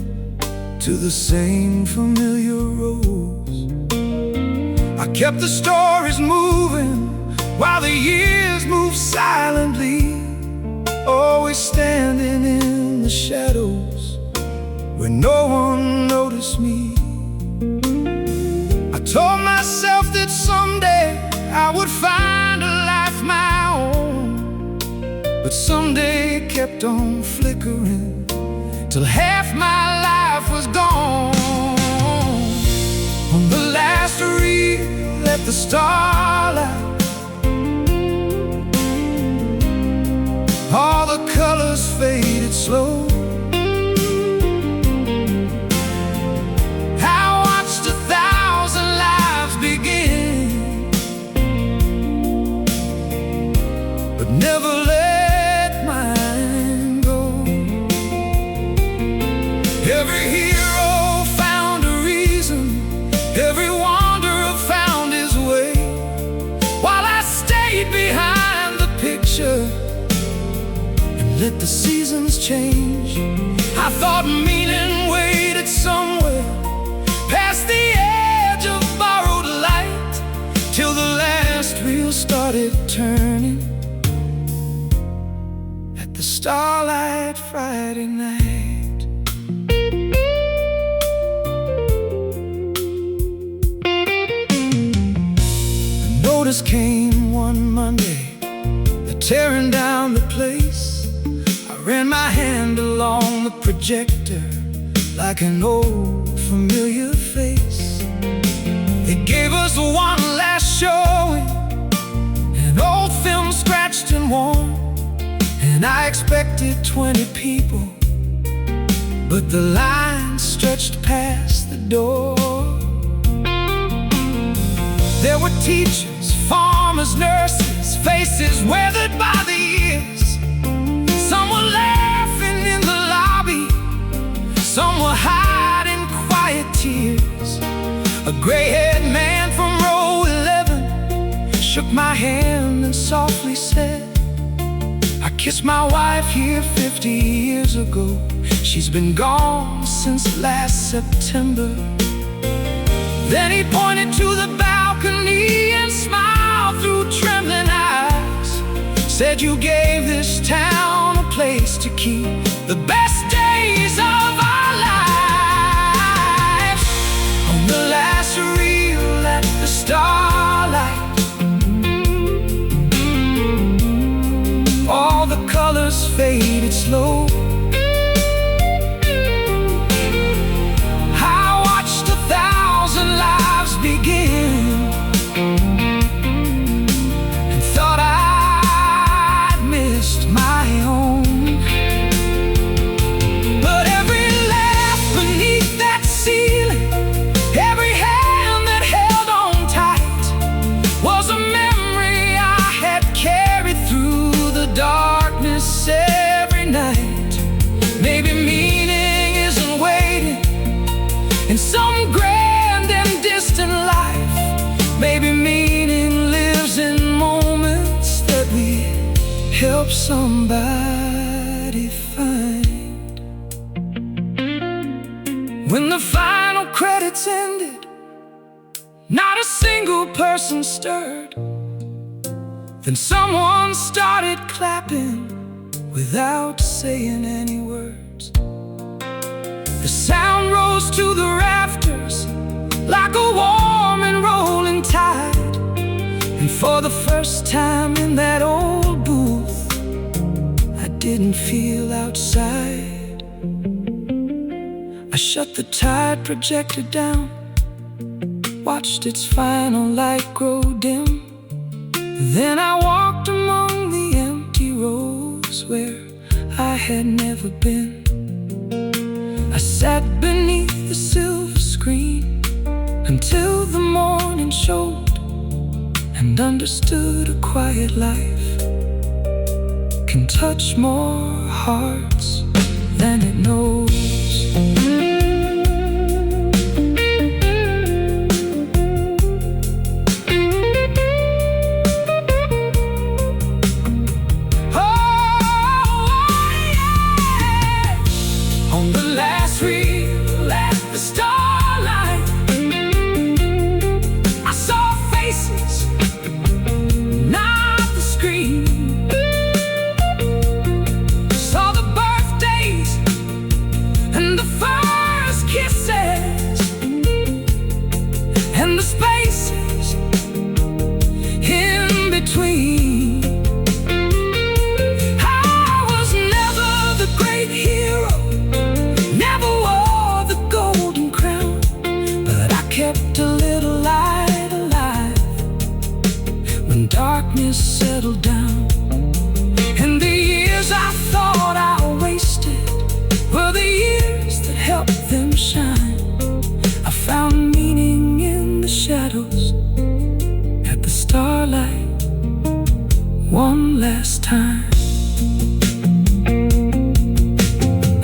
to the same familiar roads. I kept the stories moving while the years moved silently, always standing in the shadows where no one noticed me. I told myself that someday I would find a life my own, but someday kept on flickering till half my life was gone. On the last reel at the starlight, all the colors faded slow. Never let mine go. Every hero found a reason, every wanderer found his way. let the seasons change. I thought meaning waited somewhere past the edge of borrowed light, till the last wheel started turning at the Starlight Friday night. The notice came one Monday, they're tearing down the place. I ran my hand along the projector like an old familiar face. They gave us one last showing, an old film scratched and worn, and I expected 20 people, but the line stretched past the door. There were teachers, farmers, nurses, faces weathered by the years. Some were laughing in the lobby, some were hiding quiet tears. A gray-haired man from row 11 shook my hand and softly said, I kissed my wife here 50 years ago. She's been gone since last September. Then he pointed to the balcony and smiled through trembling eyes. Said, you gave this town a place to keep the best days of our lives. On the last reel at the Starlight, all the colors faded slow. I watched 1,000 lives begin and thought I'd missed my own. But every laugh beneath that ceiling, every hand that held on tight, was a memory I had carried through the darkness every night. Maybe meaning isn't waiting in some grand and distant life. Maybe meaning lives in moments that we help somebody find. When the final credits ended, not a single person stirred. Then someone started clapping without saying any words. The sound rose to the rafters like a warm and rolling tide. And for the first time in that old booth, I didn't feel outside. I shut the tide projector down, watched its final light grow dim. Then I walked among the empty rows where I had never been. I sat beneath the silver screen until the morning showed, and understood a quiet life can touch more hearts than it knows. Darkness settled down, and the years I thought I wasted were the years that helped them shine. I found meaning in the shadows at the Starlight one last time.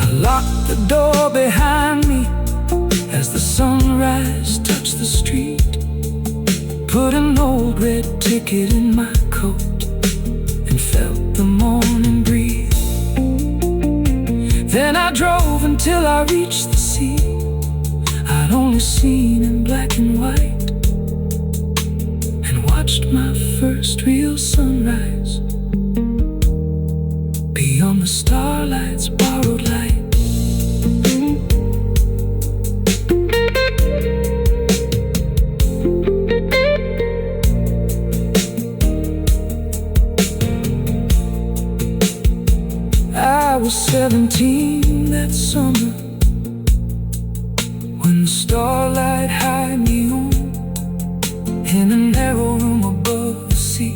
I locked the door behind me as the sunrise touched the street. Put an old red ticket in my coat and felt the morning breeze. drove until I reached the sea I'd only seen in black and white, and watched my first real sunrise beyond the starlight's borrowed light. I was 17 that summer when the starlight hid me on in a narrow room above the sea.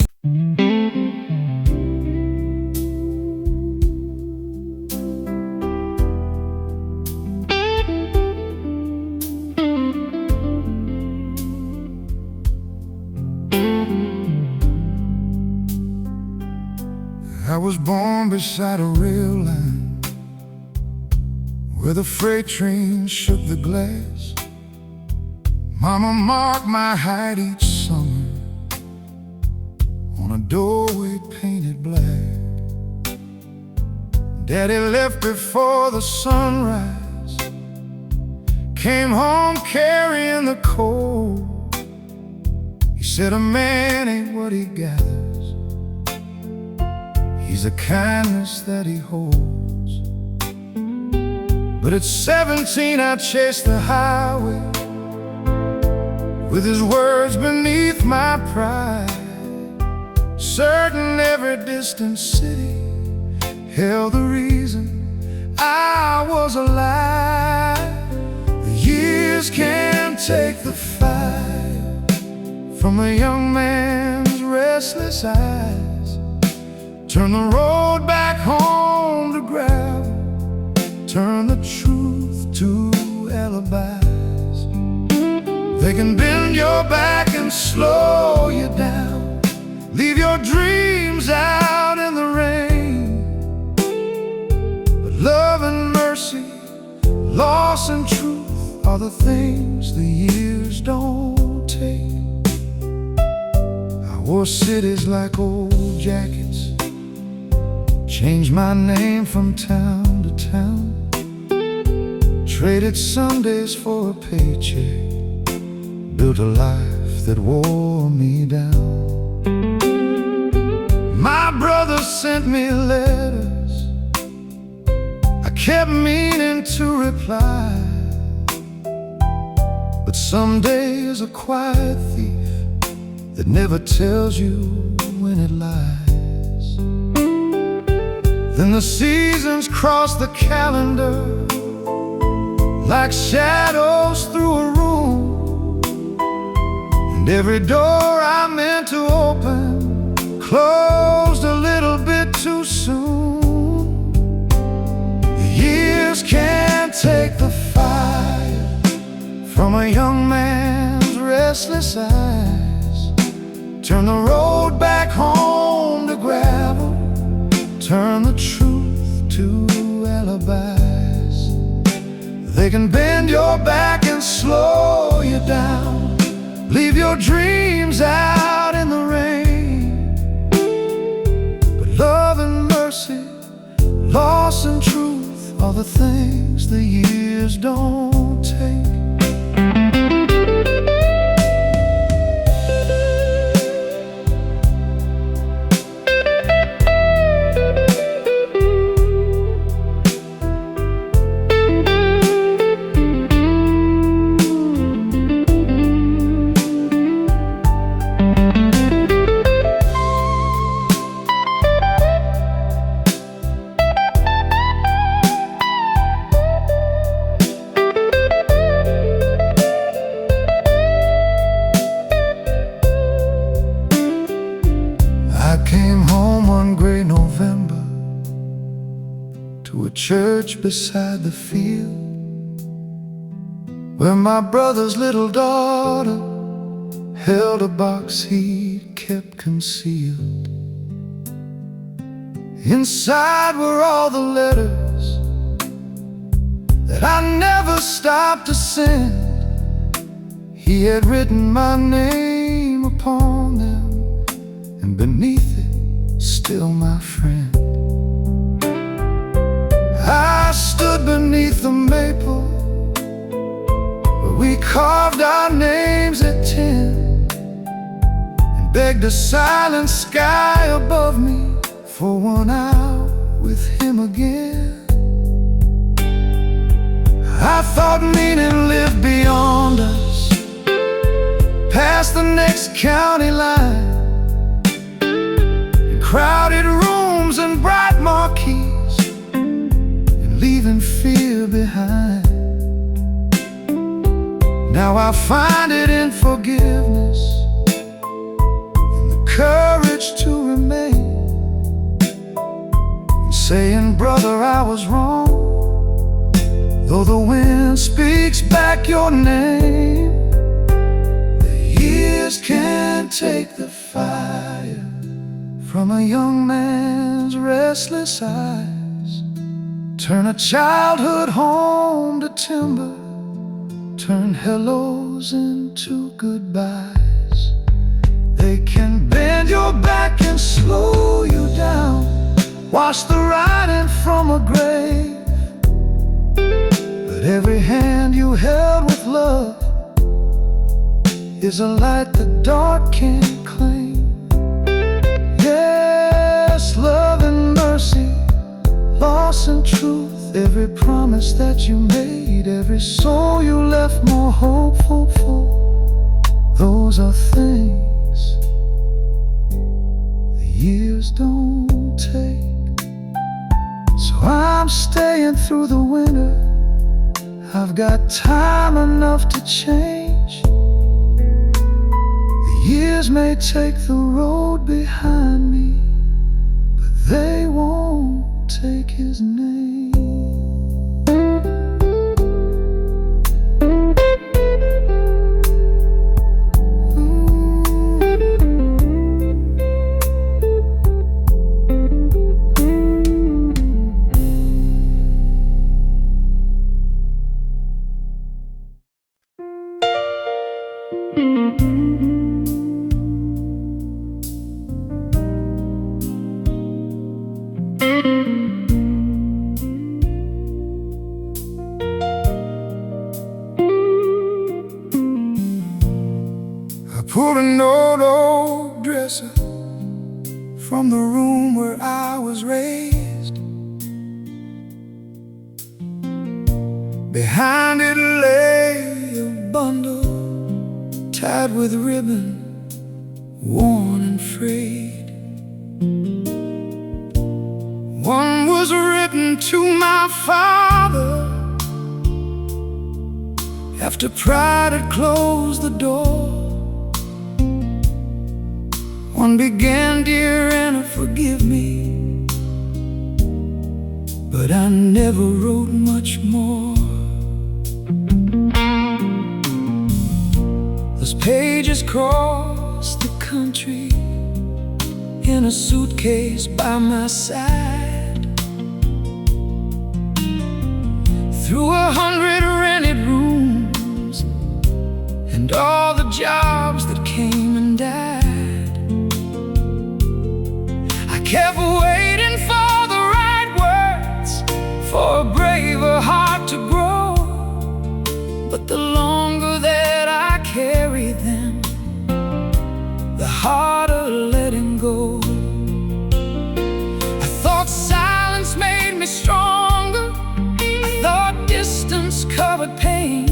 I was born beside a rail line where the freight train shook the glass. Mama marked my height each summer on a doorway painted black. Daddy left before the sunrise, came home carrying the coal. He said a man ain't what he gathers, he's the kindness that he holds. But at 17 I chased the highway with his words beneath my pride, certain every distant city held the reason I was alive. The years can't take the fire from a young man's restless eyes. Turn the road back home to gravel, turn the truth to alibis. They can bend your back and slow you down, leave your dreams out in the rain. But love and mercy, loss and truth are the things the years don't take. I wore cities like old jackets, changed my name from town to town, traded Sundays for a paycheck, built a life that wore me down. My brother sent me letters, I kept meaning to reply, but someday is a quiet thief that never tells you when it lies. Then the seasons cross the calendar like shadows through a room, and every door I meant to open closed a little bit too soon. The years can't take the fire from a young man's restless eyes. Turn the road back home to gravel, turn the truth to alibis. They can bend your back and slow you down, leave your dreams out in the rain. But love and mercy, loss and truth are the things the years don't take. To a church beside the field where my brother's little daughter held a box he'd kept concealed. Inside were all the letters that I never stopped to send. He had written my name upon them, and beneath it, still my friend. I stood beneath the maple where we carved our names at 10 and begged the silent sky above me for 1 hour with him again. I thought meaning lived beyond us, past the next county line, in crowded rooms and bright marquees, and leaving fear behind. Now I find it in forgiveness, in the courage to remain, and saying, brother, I was wrong, though the wind speaks back your name. The years can't take the fire from a young man's restless eyes, turn a childhood home to timber, turn hellos into goodbyes. They can bend your back and slow you down, wash the writing from a grave. But every hand you held with love is a light the dark can't claim. Yes, love and mercy, loss and truth, every promise that you made, every soul you left more hopeful for. Those are things the years don't take. So I'm staying through the winter. I've got time enough to change. The years may take the road behind me, but they won't take his name. Pulled an old dresser from the room where I was raised. Behind it lay a bundle tied with ribbon, worn and frayed. One was written to my father after pride had closed the door. One began, dear Anna, forgive me, but I never wrote much more. Those pages crossed the country in a suitcase by my side, through 100 rented rooms and all the jobs that came and died. Kept waiting for the right words, for a braver heart to grow. But the longer that I carried them, the harder letting go. I thought silence made me stronger, I thought distance covered pain.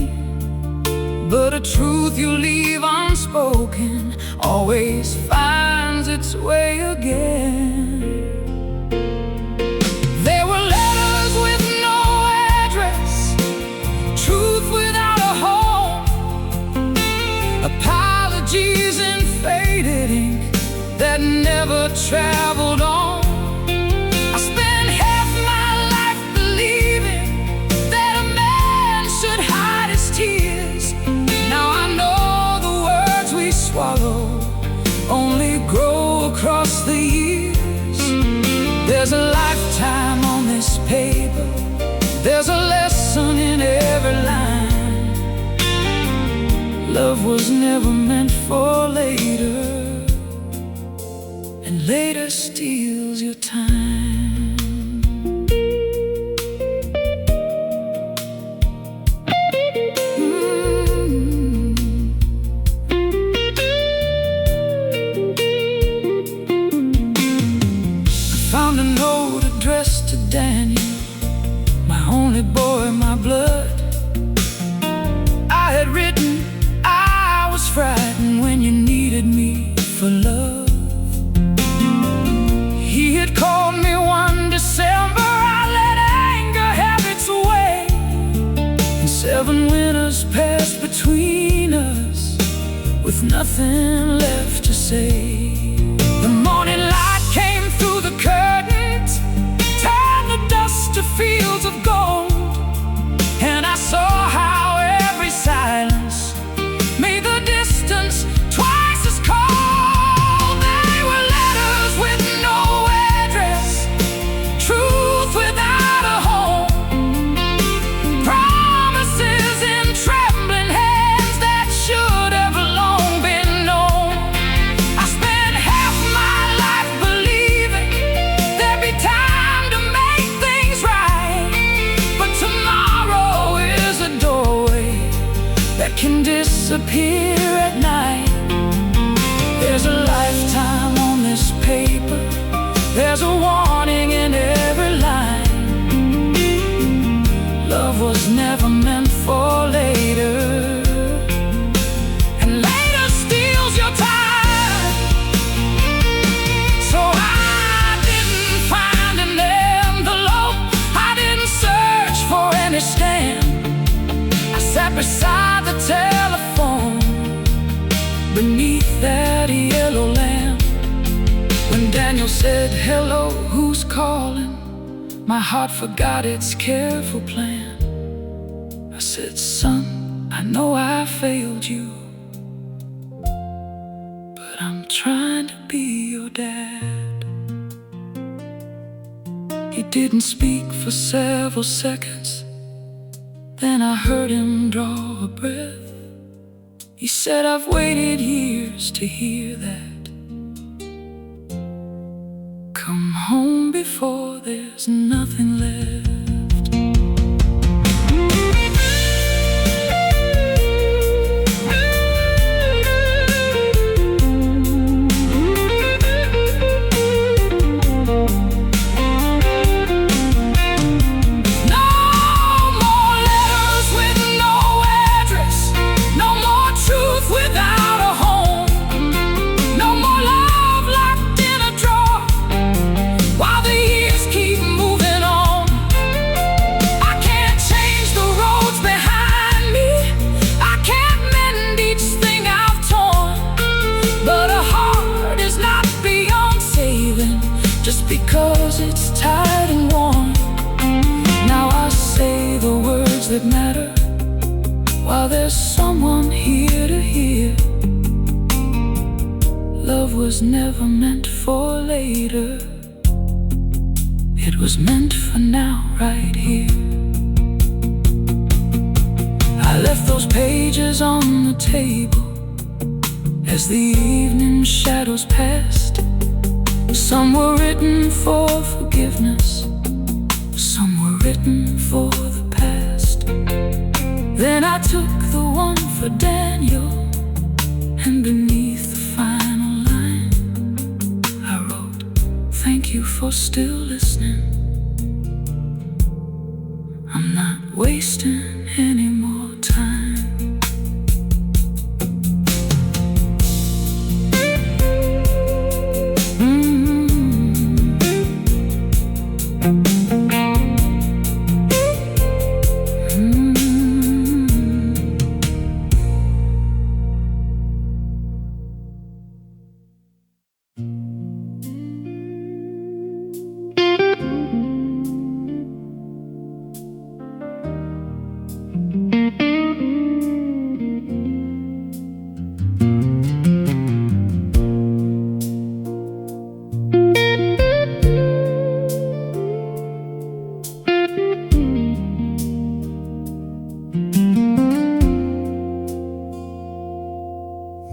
But a truth you leave unspoken always finds its way again. Apologies in faded ink that never traveled on. I spent half my life believing that a man should hide his tears. Now I know the words we swallow only grow across the years. There's a lifetime on this paper, there's a lesson in every line. Love was never meant for later, and later steals your time. with nothing left to say. The morning light came through the curtains, turned the dust to fields of gold, and I saw how every silence made the distance twice as cold. They were letters with no address, truth without a home, promises in trembling hands that should have long been known. I spent half my life believing there'd be time to make things right, but tomorrow is a doorway that can disappear at night. There's a lifetime on this paper, there's a warning in every line. Love was never meant for later, and later steals your time. So I didn't find an envelope, I didn't search for any stamp. I sat beside the telephone beneath that yellow lamp. When Daniel said, "Hello, who's calling?" my heart forgot its careful plan. I said, "Son, I know I failed you, but I'm trying to be your dad." He didn't speak for several seconds, then I heard him draw a breath. He said, "I've waited years to hear that. Come home before there's nothing left." Because it's tired and worn, now I say the words that matter, while there's someone here to hear. Love was never meant for later, it was meant for now, right here. I left those pages on the table as the evening shadows passed. Some were written for forgiveness, some were written for the past. Then I took the one for Daniel, and beneath the final line I wrote, "Thank you for still listening. I'm not wasting any more time."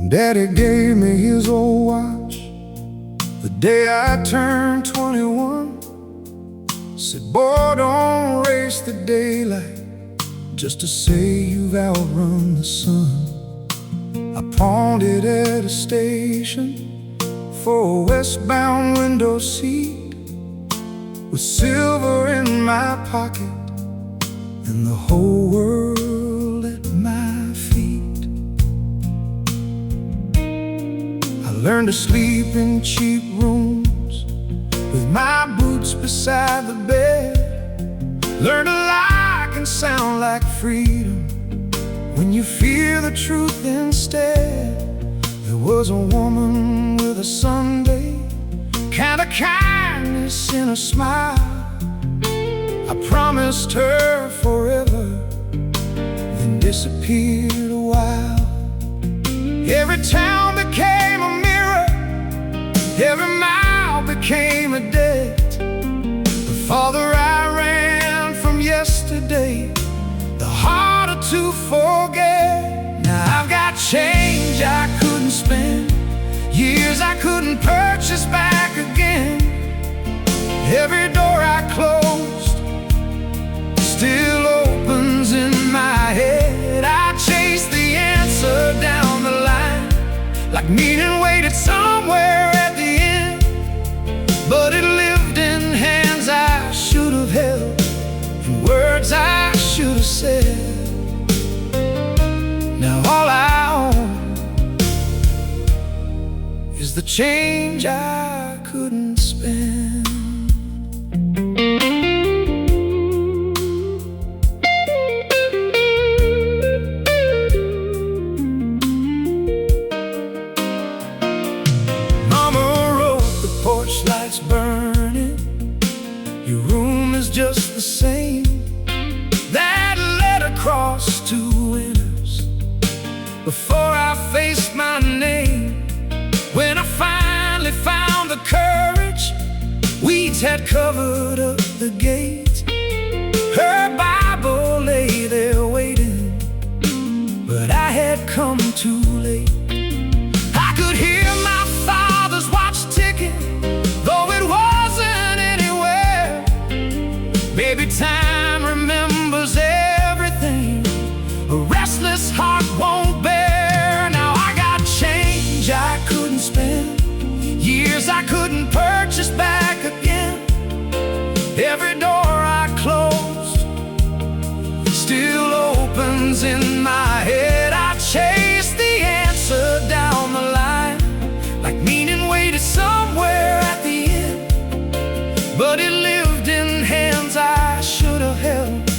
Daddy gave me his old watch the day I turned 21. Said, "Boy, don't race the daylight just to say you've outrun the sun." I pawned it at a station for a westbound window seat, with silver in my pocket and the whole world at my feet. I learned to sleep in cheap rooms with my boots beside the bed. Learned to lie can sound like freedom when you fear the truth instead. was a woman with a Sunday kind of kindness in a smile. I promised her forever, then disappeared a while. Every town became a mirror, every mile became a debt. The farther I ran from yesterday, the harder to forget. Now I've got change I couldn't spend, years I couldn't purchase back again. Every door I closed still opens in my head. I chased the answer down the line, like meaning waited somewhere at the end, but it lived in hands I should have held, and words I should have said. Now all I own is the change I couldn't spend. Porch lights burning, your room is just the same. That led across 2 winters before I faced my name. When I finally found the courage, weeds had covered up the gate. Her Bible lay there waiting, but I had come too late. I could hear my father's watch ticking, though it wasn't anywhere. Baby, time remembers everything a restless heart won't bear. Now I got change I couldn't spend, years I couldn't purchase back again. Every door I closed still opens in my head. I chased the answer down the line, like meaning waited somewhere at the end, but it lived in hands I should have held,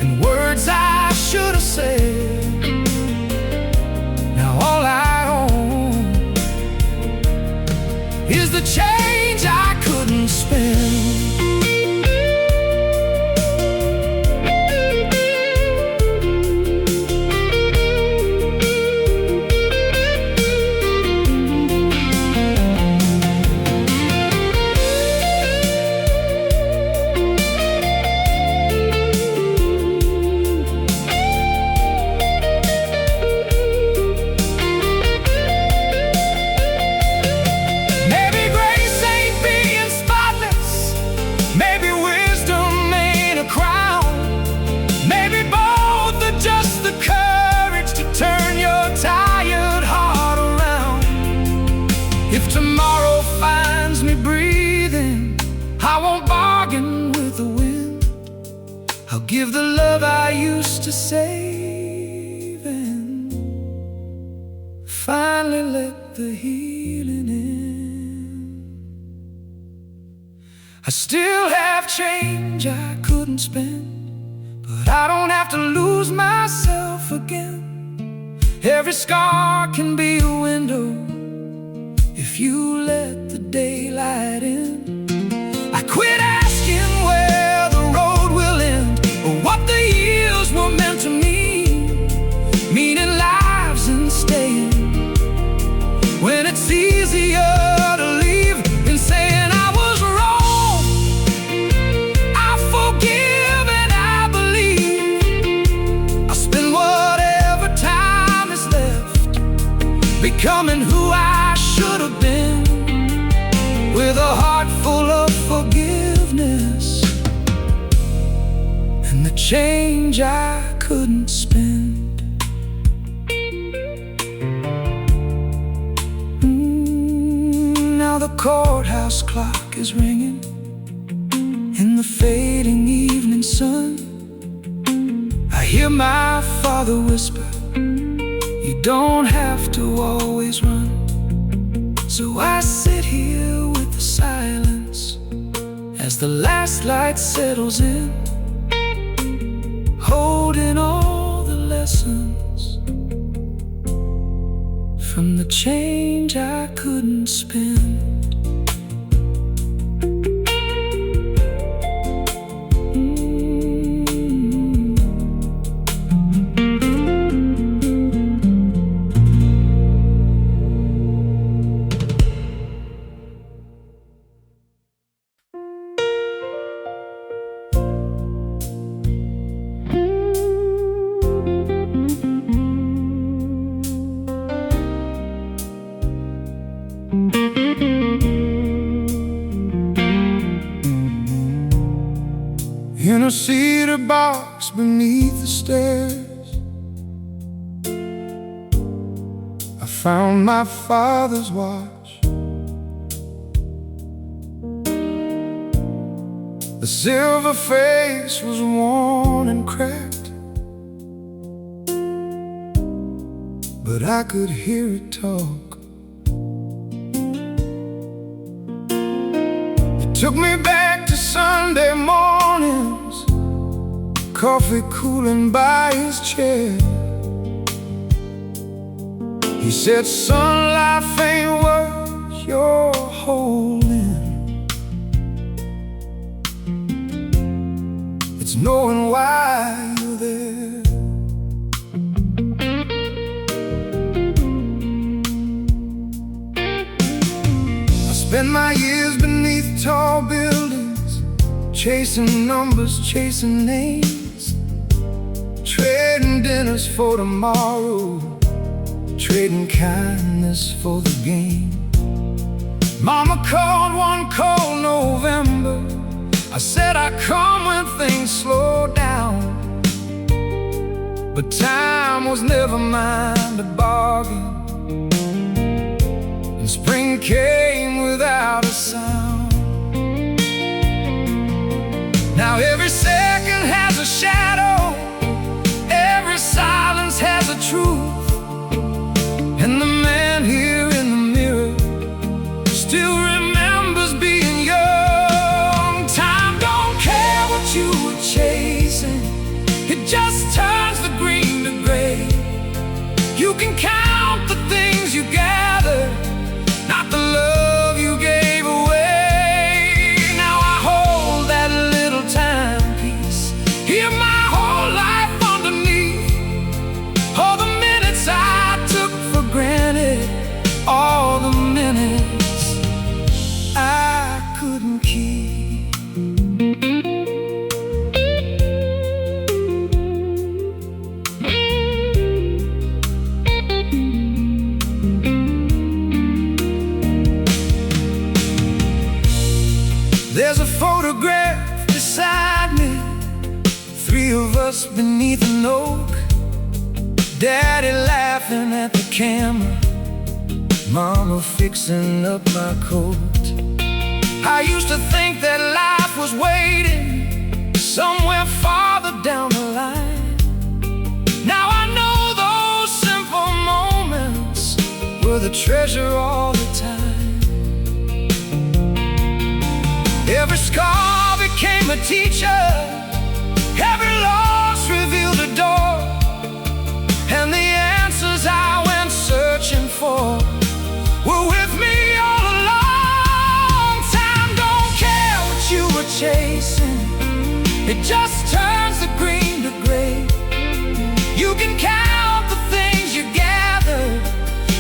and words I should have said. Now all I own is the change I couldn't spend. If tomorrow finds me breathing, I won't bargain with the wind. I'll give the love I used to save and finally let the healing in. I still have change I couldn't spend, but I don't have to lose myself again. Every scar can be a window if you let the daylight in. I quit asking where the road will end, or what the years were meant to mean. Meaning lives and staying, when it's easier to leave than saying I was wrong. I forgive and I believe I'll spend whatever time is left becoming who I should have been, with a heart full of forgiveness and the change I couldn't spend. Now the courthouse clock is ringing in the fading evening sun. I hear my father whisper, you don't have to always run. So I sit here with the silence as the last light settles in, holding all the lessons from the change I couldn't spend. In a cedar box beneath the stairs, I found my father's watch. The silver face was worn and cracked, but I could hear it talk. It took me back to Sunday mornings, coffee cooling by his chair. He said, "Son, life ain't what you're holding. It's knowing why you're there." I spent my years beneath tall buildings, chasing numbers, chasing names, trading dinners for tomorrow, trading kindness for the game. Mama called one cold November. I said I'd come when things slowed down, but time was never mine to bargain, and spring came without a sound. Now every second has a shadow, every silence has a truth, and the man here in the mirror still remembers being young. Time don't care what you were chasing, it just turns the green to gray. You can count the things you gather, not the love you gave away. Now I hold that little timepiece, hear my whole life underneath all the minutes I took for granted, all the minutes I couldn't keep. There's a photograph beside me, three of us beneath an oak, Daddy laughing at the camera, Mama fixing up my coat. I used to think that life was waiting somewhere farther down the line. Now I know those simple moments were the treasure all the time. Every scar became a teacher, every loss revealed a door, and the answers I went searching for were with me all along. Time don't care what you were chasing, it just turns the green to gray. You can count the things you gathered,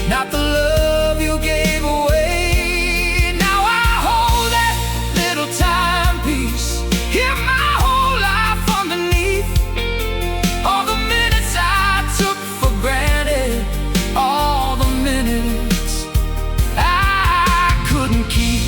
not the love you gave away. Now I hold that little timepiece, hear my whole life underneath all the minutes I took for granted, all the minutes I couldn't keep.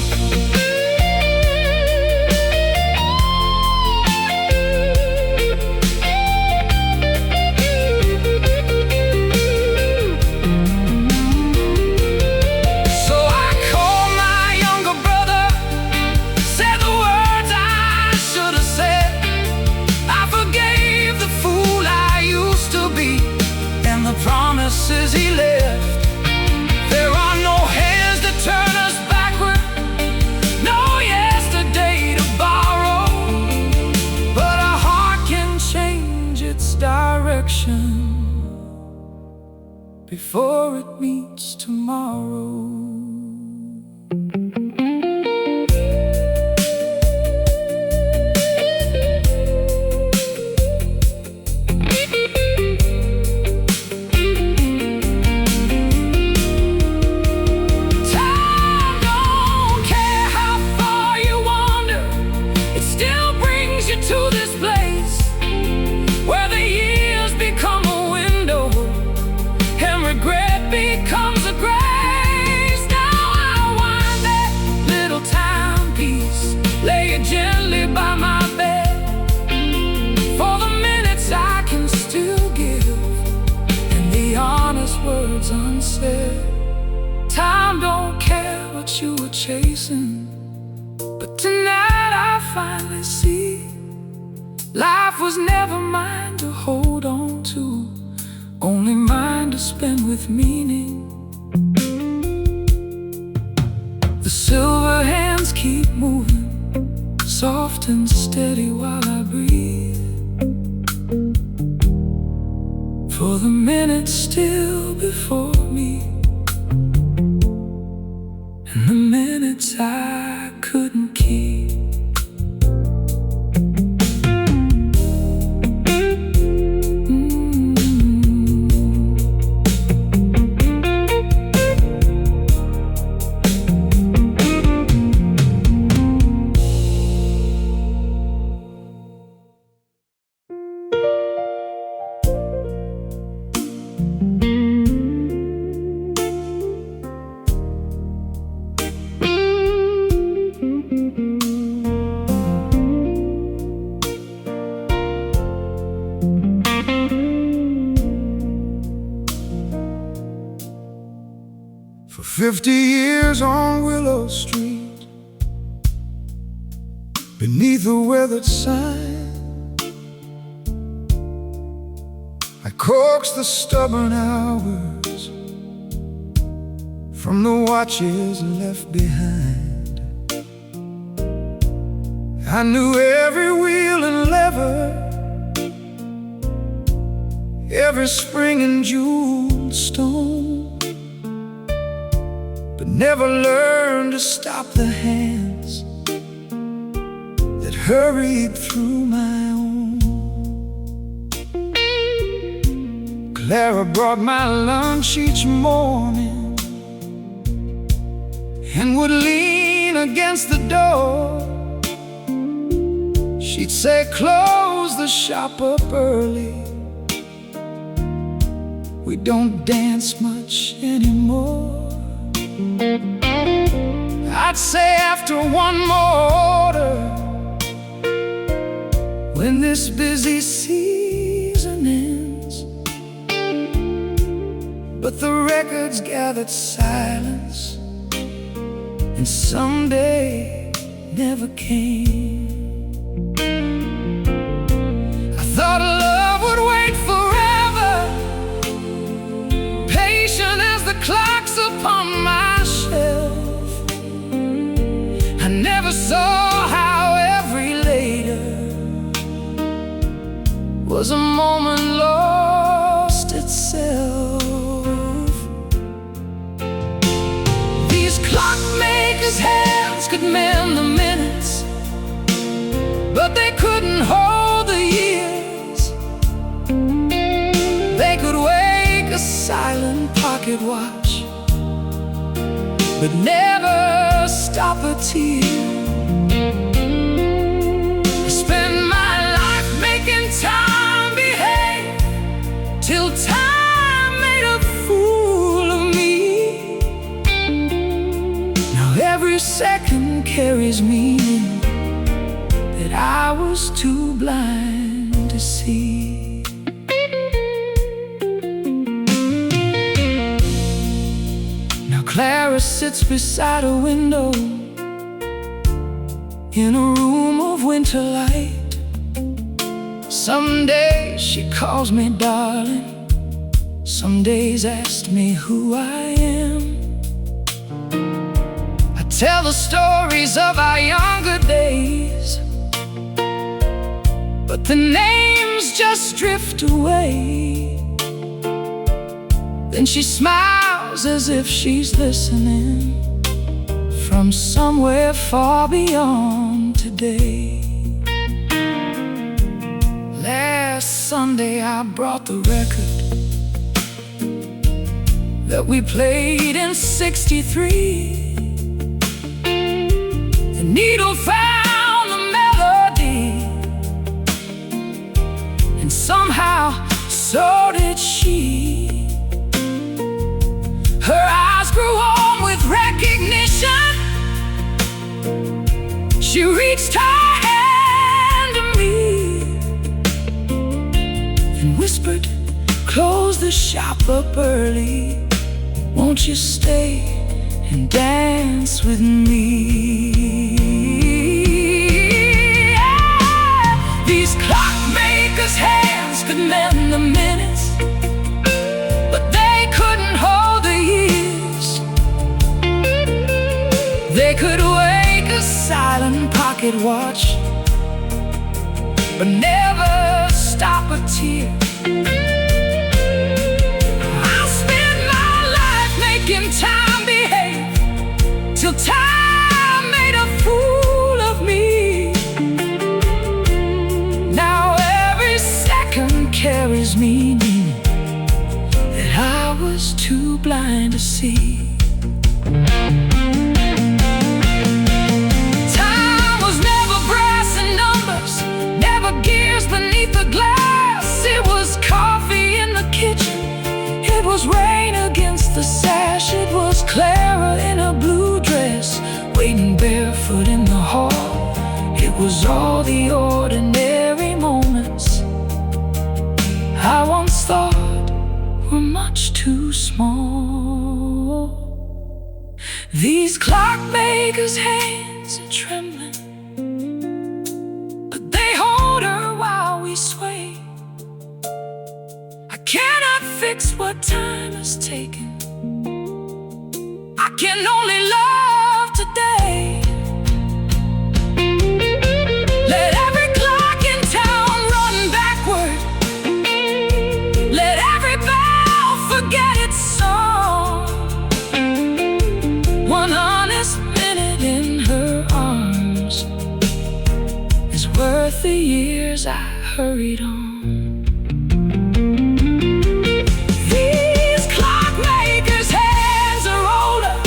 what you were chasing. But tonight I finally see life was never mine to hold on to, only mine to spend with meaning. The silver hands keep moving, soft and steady while I breathe, for the minutes still before me, and the minutes I couldn't keep. For 50 years on Willow Street, beneath a weathered sign, I coaxed the stubborn hours from the watches left behind. I knew every wheel and lever, every spring and jeweled stone, but never learned to stop the hands that hurried through my own. Clara brought my lunch each morning and would lean against the door. She'd say, "Close the shop up early, we don't dance much anymore." I'd say, "After one more order, when this busy season ends," but the records gathered silence, and someday never came. I thought love would wait forever, patient as the clocks upon my shelf. I never saw how every later was a moment lost itself. These clockmakers' hands could mend the minutes, but they couldn't hold the years. They could wake a silent pocket watch, but never stop a tear. I spend my life making time behave, till time made a fool of me. Now every second carries meaning that I was too blind to see. Clara sits beside a window in a room of winter light. Some days she calls me darling, some days asks me who I am. I tell the stories of our younger days, but the names just drift away. Then she smiles as if she's listening from somewhere far beyond today. Last Sunday I brought the record that we played in '63. The needle found the melody, and somehow so did she. Her eyes grew warm with recognition. She reached her hand to me and whispered, "Close the shop up early, won't you stay and dance with me. These clockmakers' hands could mend the minutes, but they couldn't hold the years. They could wake a silent pocket watch, but never stop a tear. I'll spend my life making time behave, till time made a fool of me. Now every second carries meaning that I was too blind to see. Time was never brass and numbers, never gears beneath the glass. It was coffee in the kitchen, it was rain against the sash. It was Clara in a blue dress, waiting barefoot in the hall. It was all the ordinary moments I once thought were much too small. These clockmakers' hands are trembling, but they hold her while we sway. I cannot fix what time has taken, I can only love today. Let every clock in town run backward, let every bell forget its song. One honest minute in her arms is worth the years I hurried on. These clockmakers' hands are older,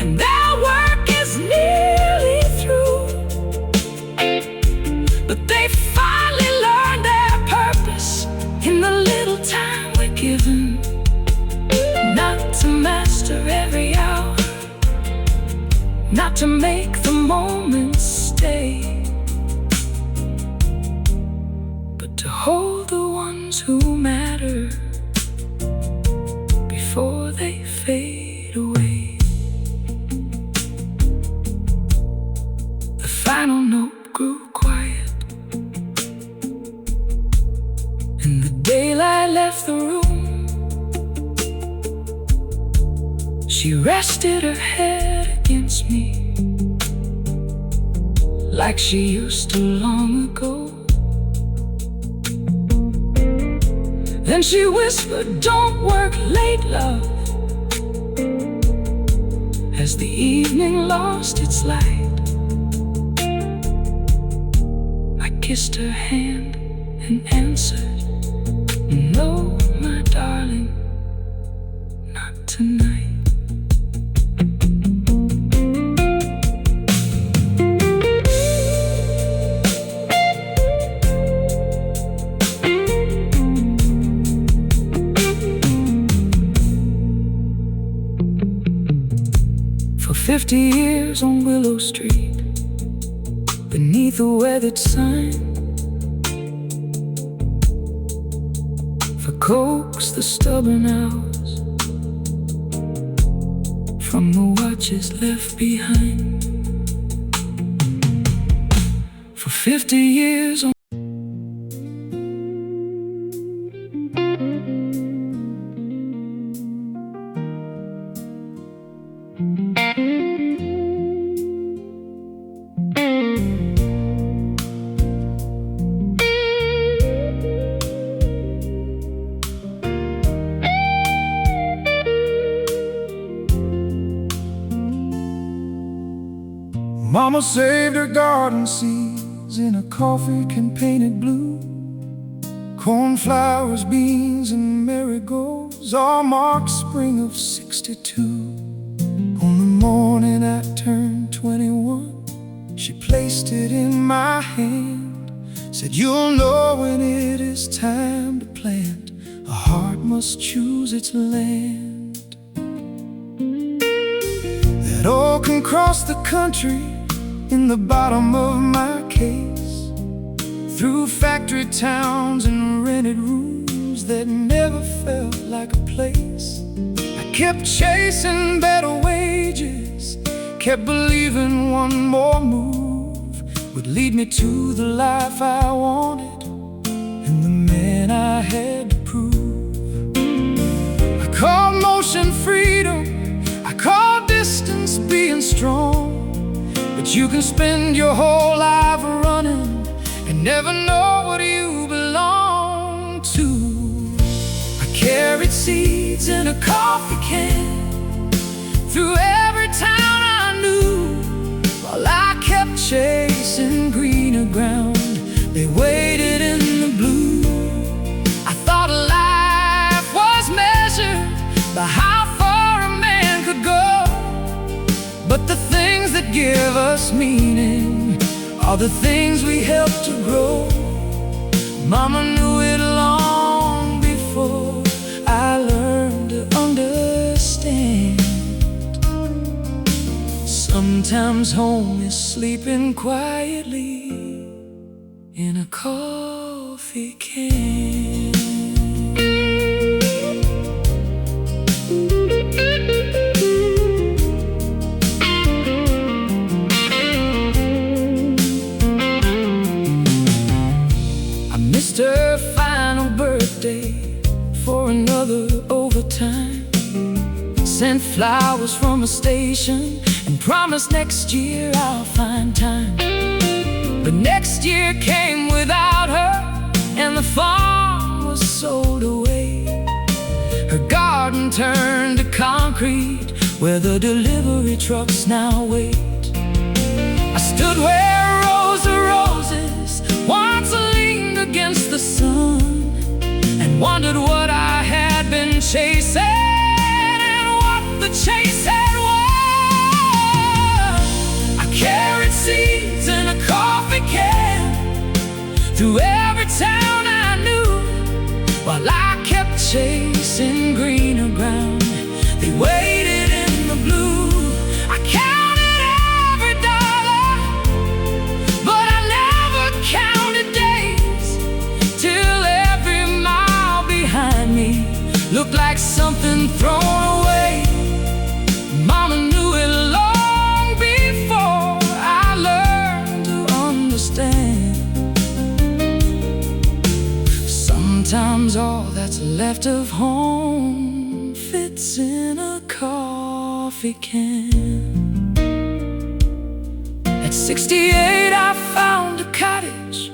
and their work is nearly through, but they finally learned their purpose in the little time we're given. Not to master every hour, not to make the moments stay, but to hold the ones who matter before they fade away. The final note grew quiet, and the daylight left the room. She rested her head against me, like she used to long ago. Then she whispered, "Don't work late, love." As the evening lost its light, I kissed her hand and answered, "No, my darling, not tonight." For 50 years on Willow Street, beneath a weathered sign, for coax the stubborn hours from the watches left behind. For 50 years on Mama saved her garden seeds in a coffee can painted blue. Cornflowers, beans, and marigolds all marked spring of '62. On the morning I turned 21, she placed it in my hand, said, "You'll know when it is time to plant. A heart must choose its land." That oak can cross the country in the bottom of my case, through factory towns and rented rooms that never felt like a place. I kept chasing better wages, kept believing one more move would lead me to the life I wanted and the man I had to prove. I called motion freedom, I called distance being strong, but you can spend your whole life running and never know what you belong to. I carried seeds in a coffee can through every town I knew, while I kept chasing greener ground. They waited in the blue. I thought life was measured by how far a man could go, but the things that give us meaning are the things we help to grow. Mama knew it long before I learned to understand. Sometimes home is sleeping quietly in a coffee can. I missed her final birthday for another overtime, sent flowers from a station and promised next year I'll find time. But next year came without her, and the farm was sold away. Her garden turned to concrete where the delivery trucks now wait. I stood where rows of roses once leaned against the sun and wondered what I had been chasing and what the chase had won. I carried seeds in a coffee can through every town I knew, while I kept chasing greener ground. They waited in the blue. I counted every dollar, but I never counted days, till every mile behind me looked like something thrown away. Mama knew it long before I learned to understand. Sometimes all that's left of home fits in a coffee can. At 68 I found a cottage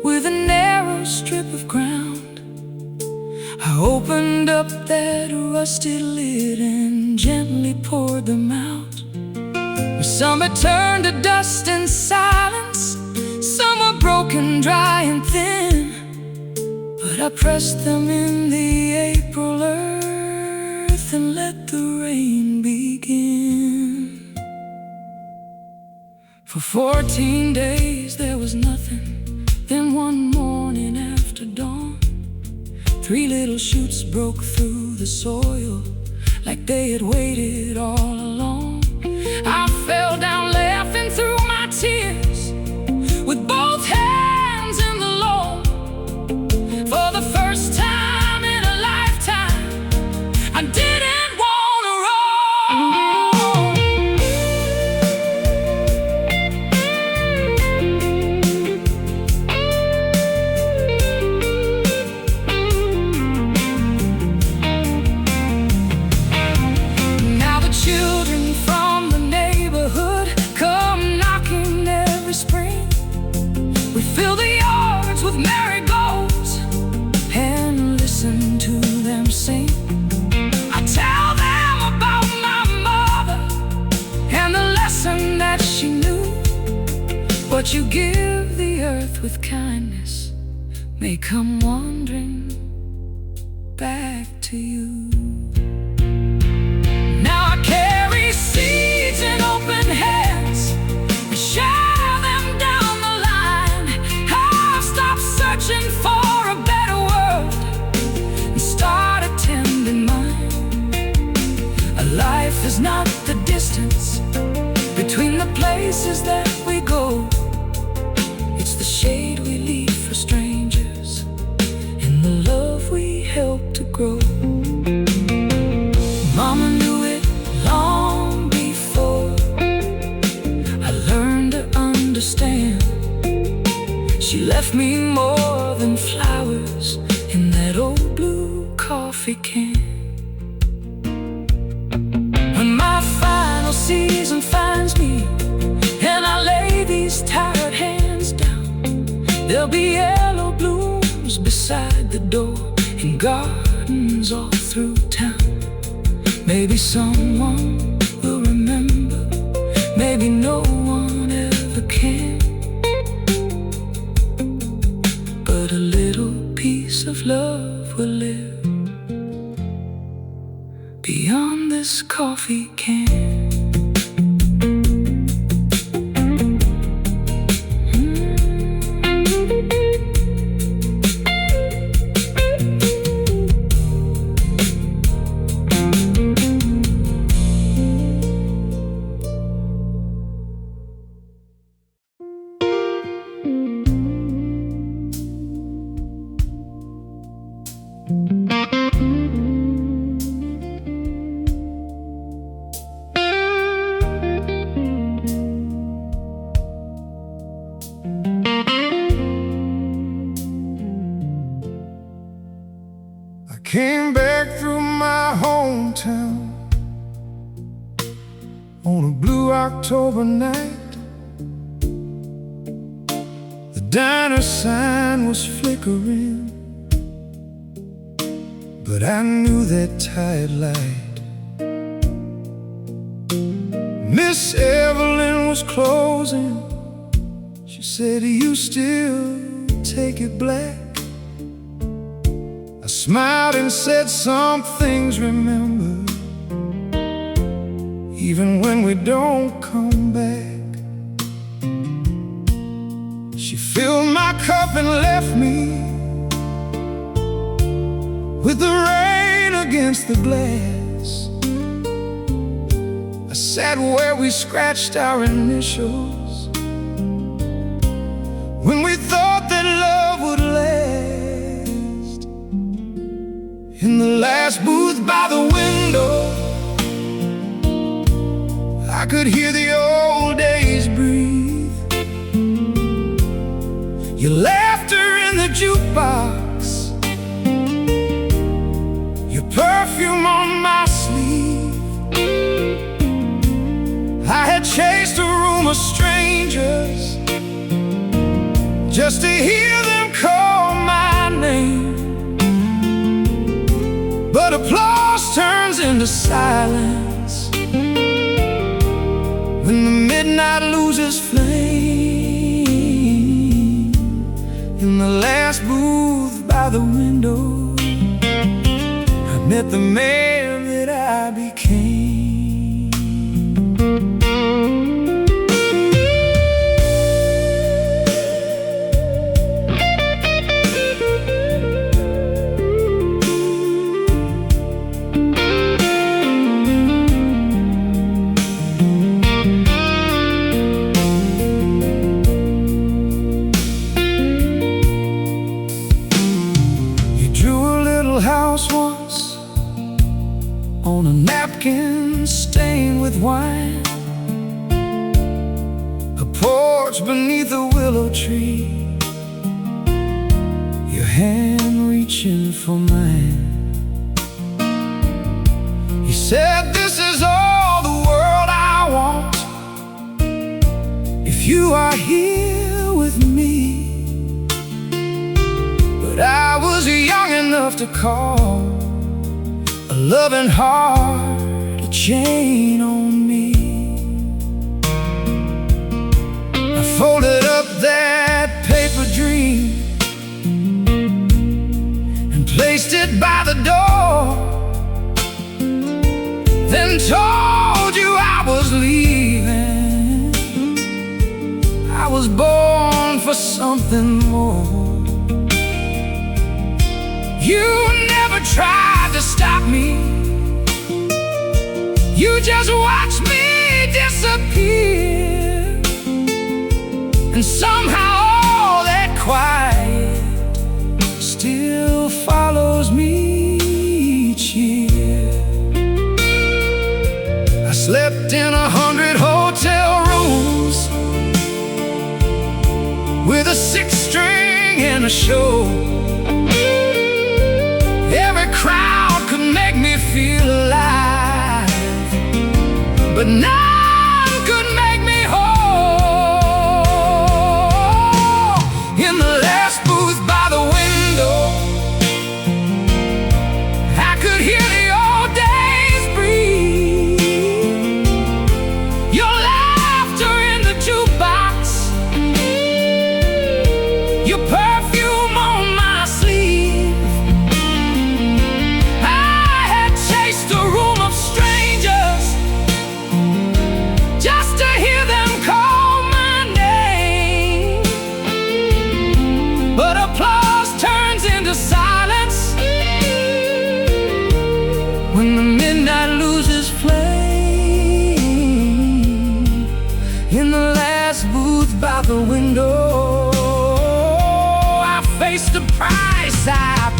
with a narrow strip of ground. I opened up that rusty lid and gently poured them out. Some had turned to dust and silence, some were broken, dry and thin, but I pressed them in the April earth and let the rain begin. For 14 days there was nothing. Then one morning after dawn, 3 little shoots broke through the soil like they had waited all along. I fell down laughing through my tears with both hands in the loam. For the first time in a lifetime, I didn't want to roam. Now the children from the neighborhood come knocking every spring. We fill the yards with marigolds and listen to them sing. I tell them about my mother and the lesson that she knew. What you give the earth with kindness may come wandering back to you. Now I carry seeds in open hands and share them down the line. I've stopped searching for a better world and started tending mine. A life is not the distance between the places that we go. It's the shade we leave for strangers and the love we help to grow. There'll be yellow blooms beside the door, in gardens all through town. Maybe someone will remember, maybe no one ever can. But a little piece of love will live beyond this coffee can. Came back through my hometown on a blue October night. The diner sign was flickering, but I knew that tired light. Miss Evelyn was closing. She said, "You still take it black?" I smiled and said, "Some things remember, even when we don't come back." She filled my cup and left me with the rain against the glass. I sat where we scratched our initials when we thought that love would last. In the last booth by the window, I could hear the old days breathe. Your laughter in the jukebox, your perfume on my sleeve. I had chased a room of strangers just to hear them call my name. But applause turns into silence when the midnight loses flame. In the last booth by the window, I met the man that I became. House once on a napkin stained with wine, a porch beneath a willow tree, your hand reaching for mine. You said, "This is all the world I want, if you are here with me." But I was young enough to call a loving heart a chain on me. I folded up that paper dream and placed it by the door, then told you I was leaving. I was born for something more. You never tried to stop me, you just watched me disappear. And somehow all that quiet still follows me each year. I slept in 100 hotel rooms with a 6-string and a show. Every crowd could make me feel alive, but none could make me whole. In the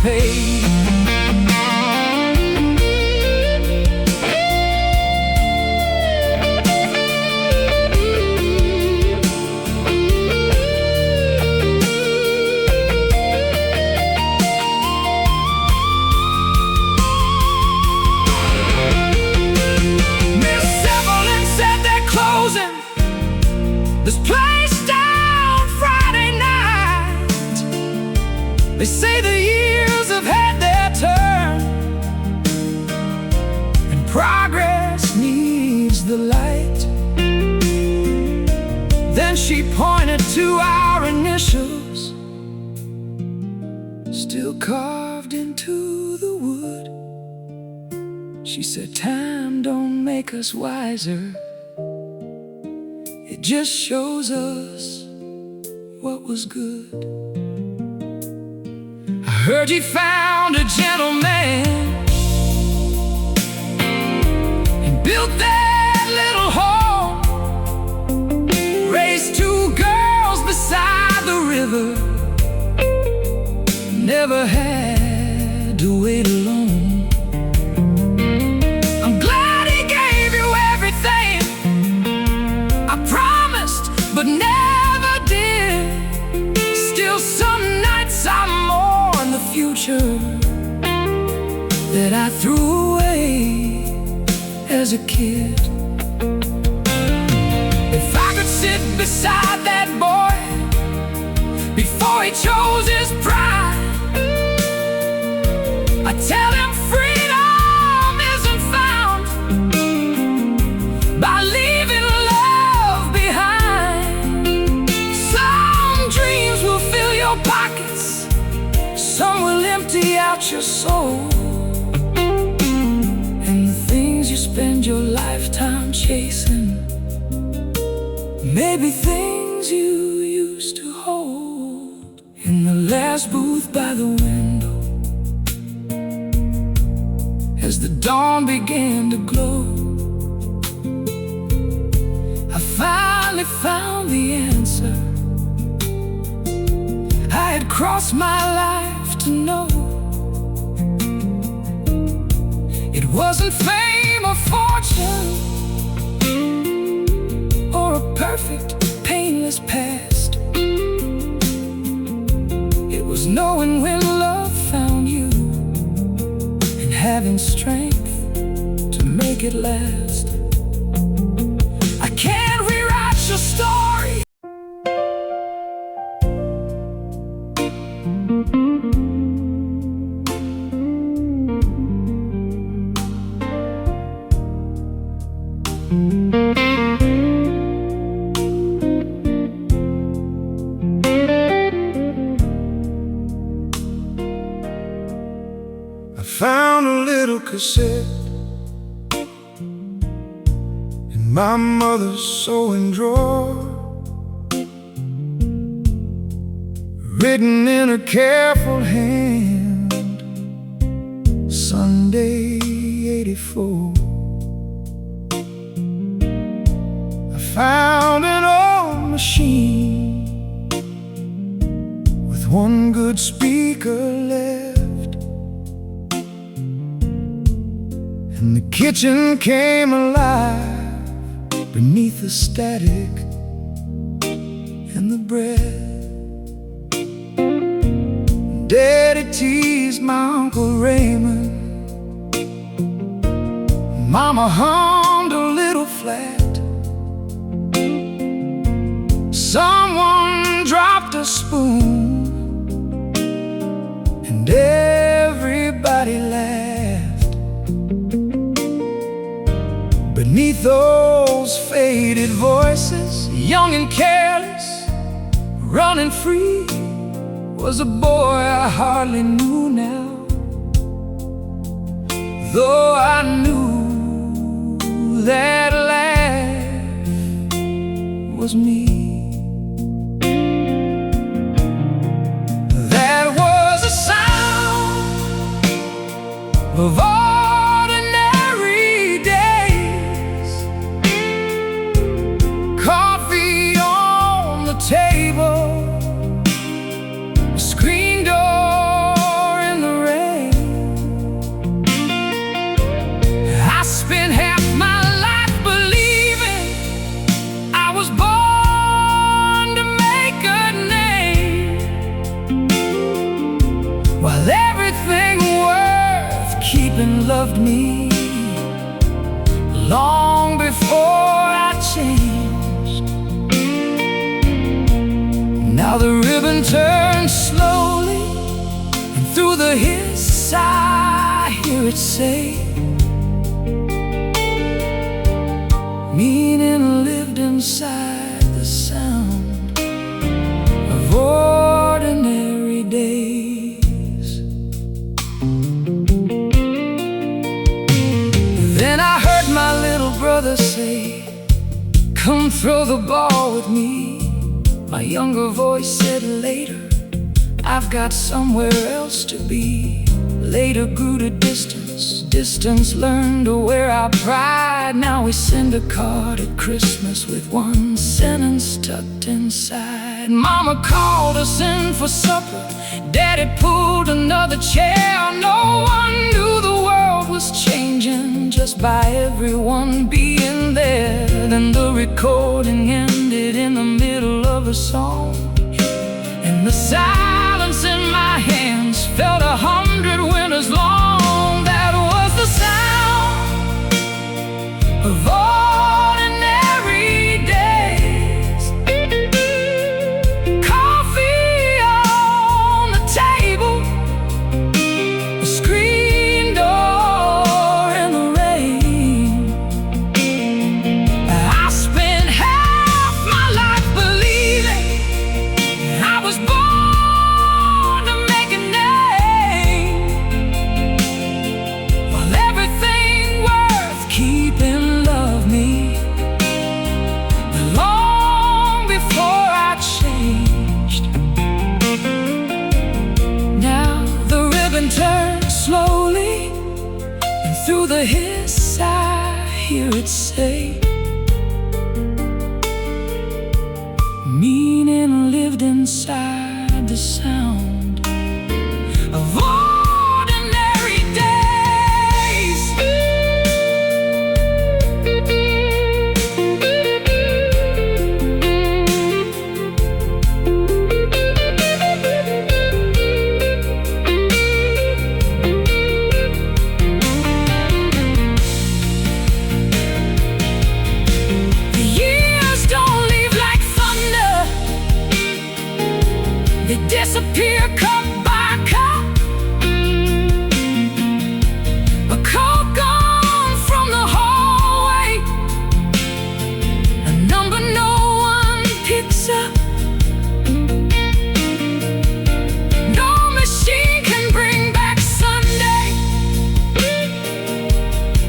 paid. This place down Friday night. They say the years have had their turn, and progress needs the light. Then she pointed to our initials, still carved into the wood. She said, time don't make us wiser, it just shows us what was good. I heard you found a gentleman and built that little home, raised 2 girls beside the river, never had to wait alone. I'm glad he gave you everything, I promised but never did. Still some nights I mourn the future that I threw away as a kid. If I could sit beside that boy before he chose his pride, I'd tell him freedom isn't found by leaving love behind. Some dreams will fill your pockets, some will empty out your soul, and the things you spend your lifetime chasing may be things you used to hold. In the last booth by the window, as the dawn began to glow, I finally found the answer I had crossed my life to know. It wasn't fame or fortune or a perfect, painless past. It was knowing when love found you and having strength to make it last. I can't rewrite your story. I found a little cassette in my mother's sewing drawer, written in a careful hand, Sunday '84. I found an old machine with one good speaker left, and the kitchen came alive beneath the static and the bread. Daddy teased my Uncle Raymond, Mama hummed a little flat. Someone dropped a spoon and everybody laughed. Beneath those faded voices, young and careless, running free, was a boy I hardly knew now, though I knew that laugh was me. That was a sound of ordinary days, coffee on the table, screen door in the long before I changed. Now the ribbon turns slowly, and through the hiss I hear it say, meaning lived inside the sound of ordinary days. Then I heard my little brother say, come throw the ball with me. My younger voice said later, I've got somewhere else to be. Later grew to distance, distance learned to wear our pride. Now we send a card at Christmas with one sentence tucked inside. Mama called us in for supper, Daddy pulled another chair. No one knew the world was changing just by everyone being there. Then the recording ended in the middle of a song, and the silence in my hands felt 100 winters long. That was the sound of ordinary days. Coffee on the table, a screen door in the rain. I spent half my life believing I was born to make a name, while everything worth keeping loved me long before I changed. Now the ribbon turns slowly, and through the hiss I hear it say, meaning lived inside the sound of ordinary days. The years don't leave like thunder, they disappear cup by cup. A coat gone from the hallway, a number no one picks up. No machine can bring back Sunday,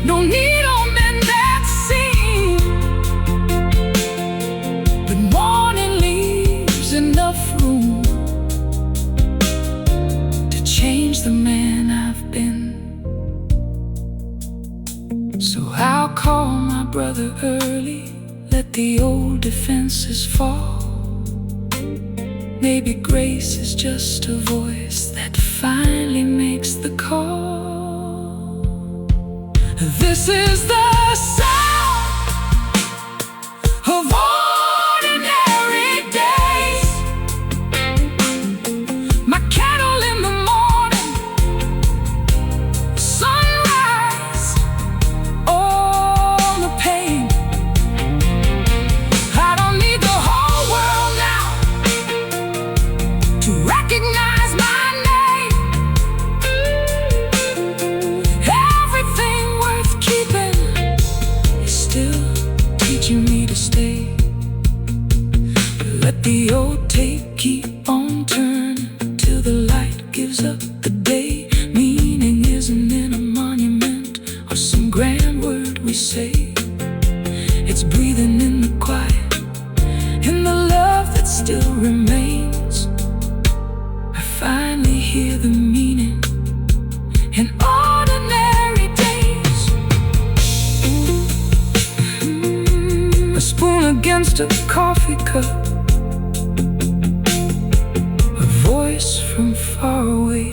no needle mend that seam. But morning leaves enough room to change the man I've been. So I'll call my brother early, let the old defenses fall. Maybe grace is just a voice that finally makes the call. This is the sound of ordinary days. My kettle in the morning, sunrise on the pane. I don't need the whole world now to recognize my name. Everything worth keeping is still teaching me to stay. Let the old tape keep on turning till the light gives up the day. Meaning isn't in a monument or some grand word we say. It's breathing in the quiet, in the love that still remains. I finally hear the meaning in ordinary days. A spoon against a coffee cup, a voice from far away.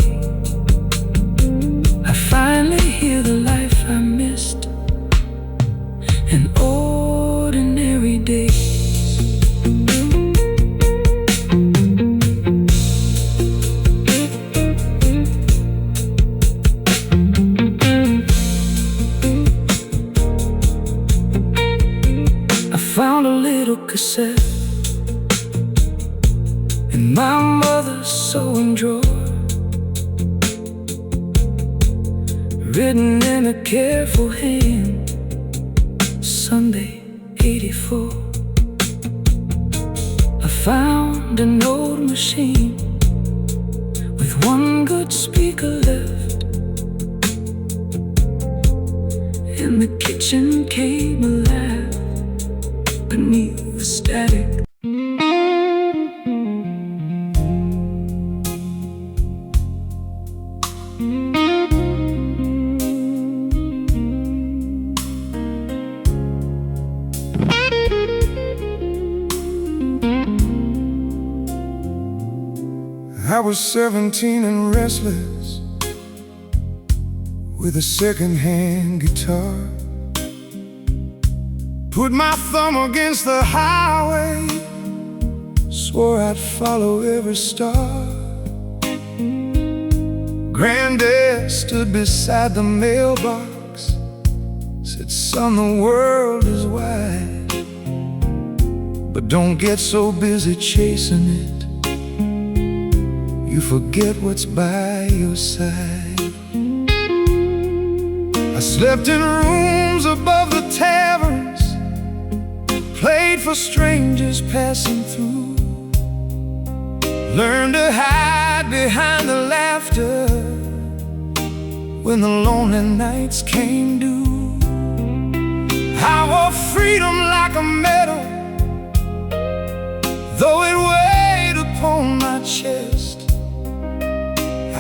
I finally hear the life I missed in ordinary days. found a little cassette in my mother's sewing drawer, written in a careful hand, Sunday, '84. I found an old machine with one good speaker left, and the kitchen came alive beneath the static. I was 17 and restless with a second-hand guitar. Put my thumb against the highway, swore I'd follow every star. Granddad stood beside the mailbox, said, "Son, the world is wide, but don't get so busy chasing it, you forget what's by your side." I slept in rooms above the taverns, played for strangers passing through, learned to hide behind the laughter when the lonely nights came due. I wore freedom like a medal, though it weighed upon my chest.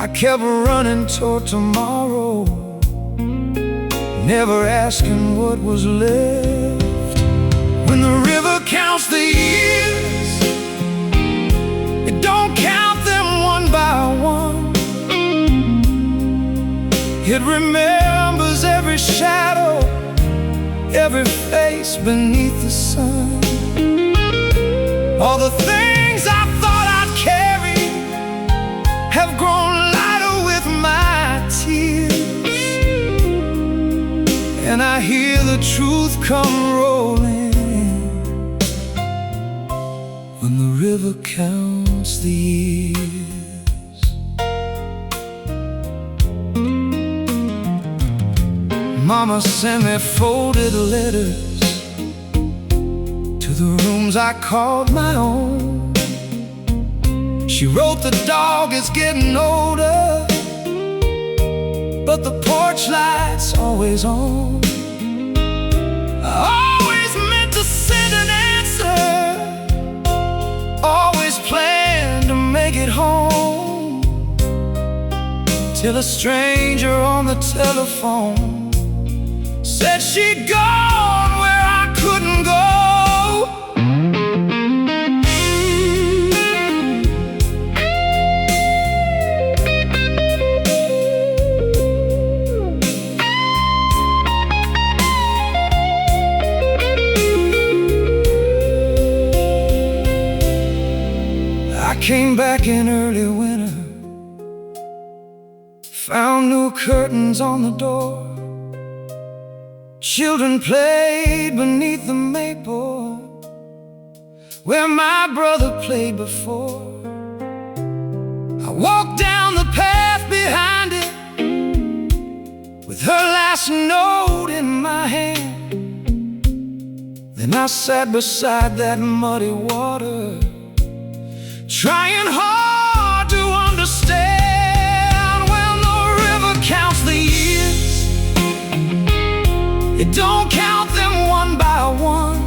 I kept running toward tomorrow, never asking what was left. When the river counts the years, it don't count them one by one. It remembers every shadow, every face beneath the sun. All the things I thought I'd carry have grown lighter with my tears, and I hear the truth come rolling when the river counts the years. Mama sent me folded letters to the rooms I called my own. She wrote, "The dog is getting older, but the porch light's always on." I always meant to send an answer, always planned to make it home, till a stranger on the telephone said she'd gone where I couldn't go. Came back in early winter, found new curtains on the door. Children played beneath the maple where my brother played before. I walked down the path behind it with her last note in my hand. Then I sat beside that muddy water, trying hard to understand. When the river counts the years, it don't count them one by one.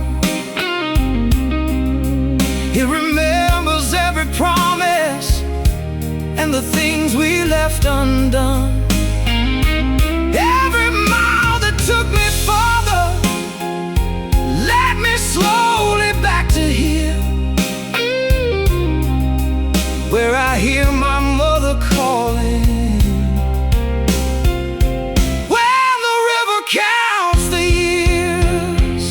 It remembers every promise and the things we left undone. Every mile that took me farther led me slowly back to here, where I hear my mother calling. When the river counts the years,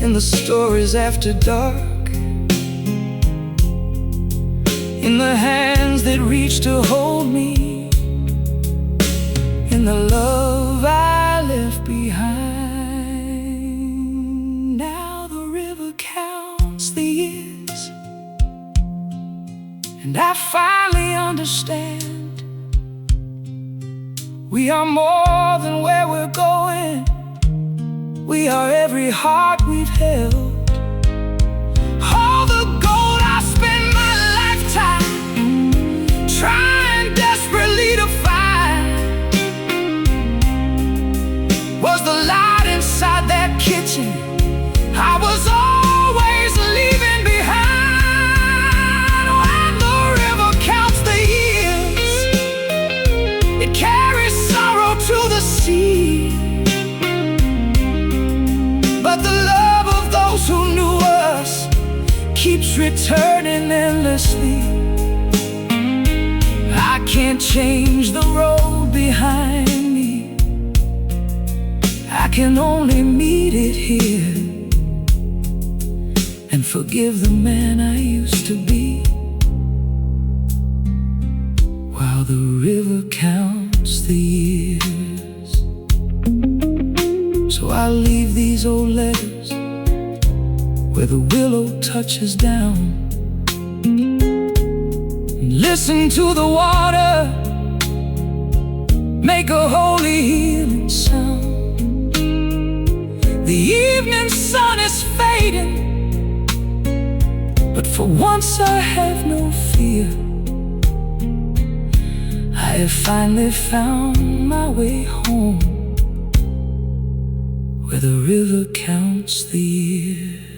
in the stories after dark, in the hands that reach to hold me, in the love I left behind. Now the river counts the years, and I finally understand we are more than where we're going. We are every heart we've held. All the gold I spent my lifetime trying desperately to find was the light inside that kitchen I was always leaving behind. When the river counts the years, it carries sorrow to the sea, but the love of those who knew us keeps returning endlessly. I can't change the road behind me, I can only meet it here and forgive the man I used to be, while the river counts the years. So I'll leave these old letters where the willow touches down, and listen to the water make a holy healing sound. The evening sun is fading, but for once I have no fear. I have finally found my way home, where the river counts the years.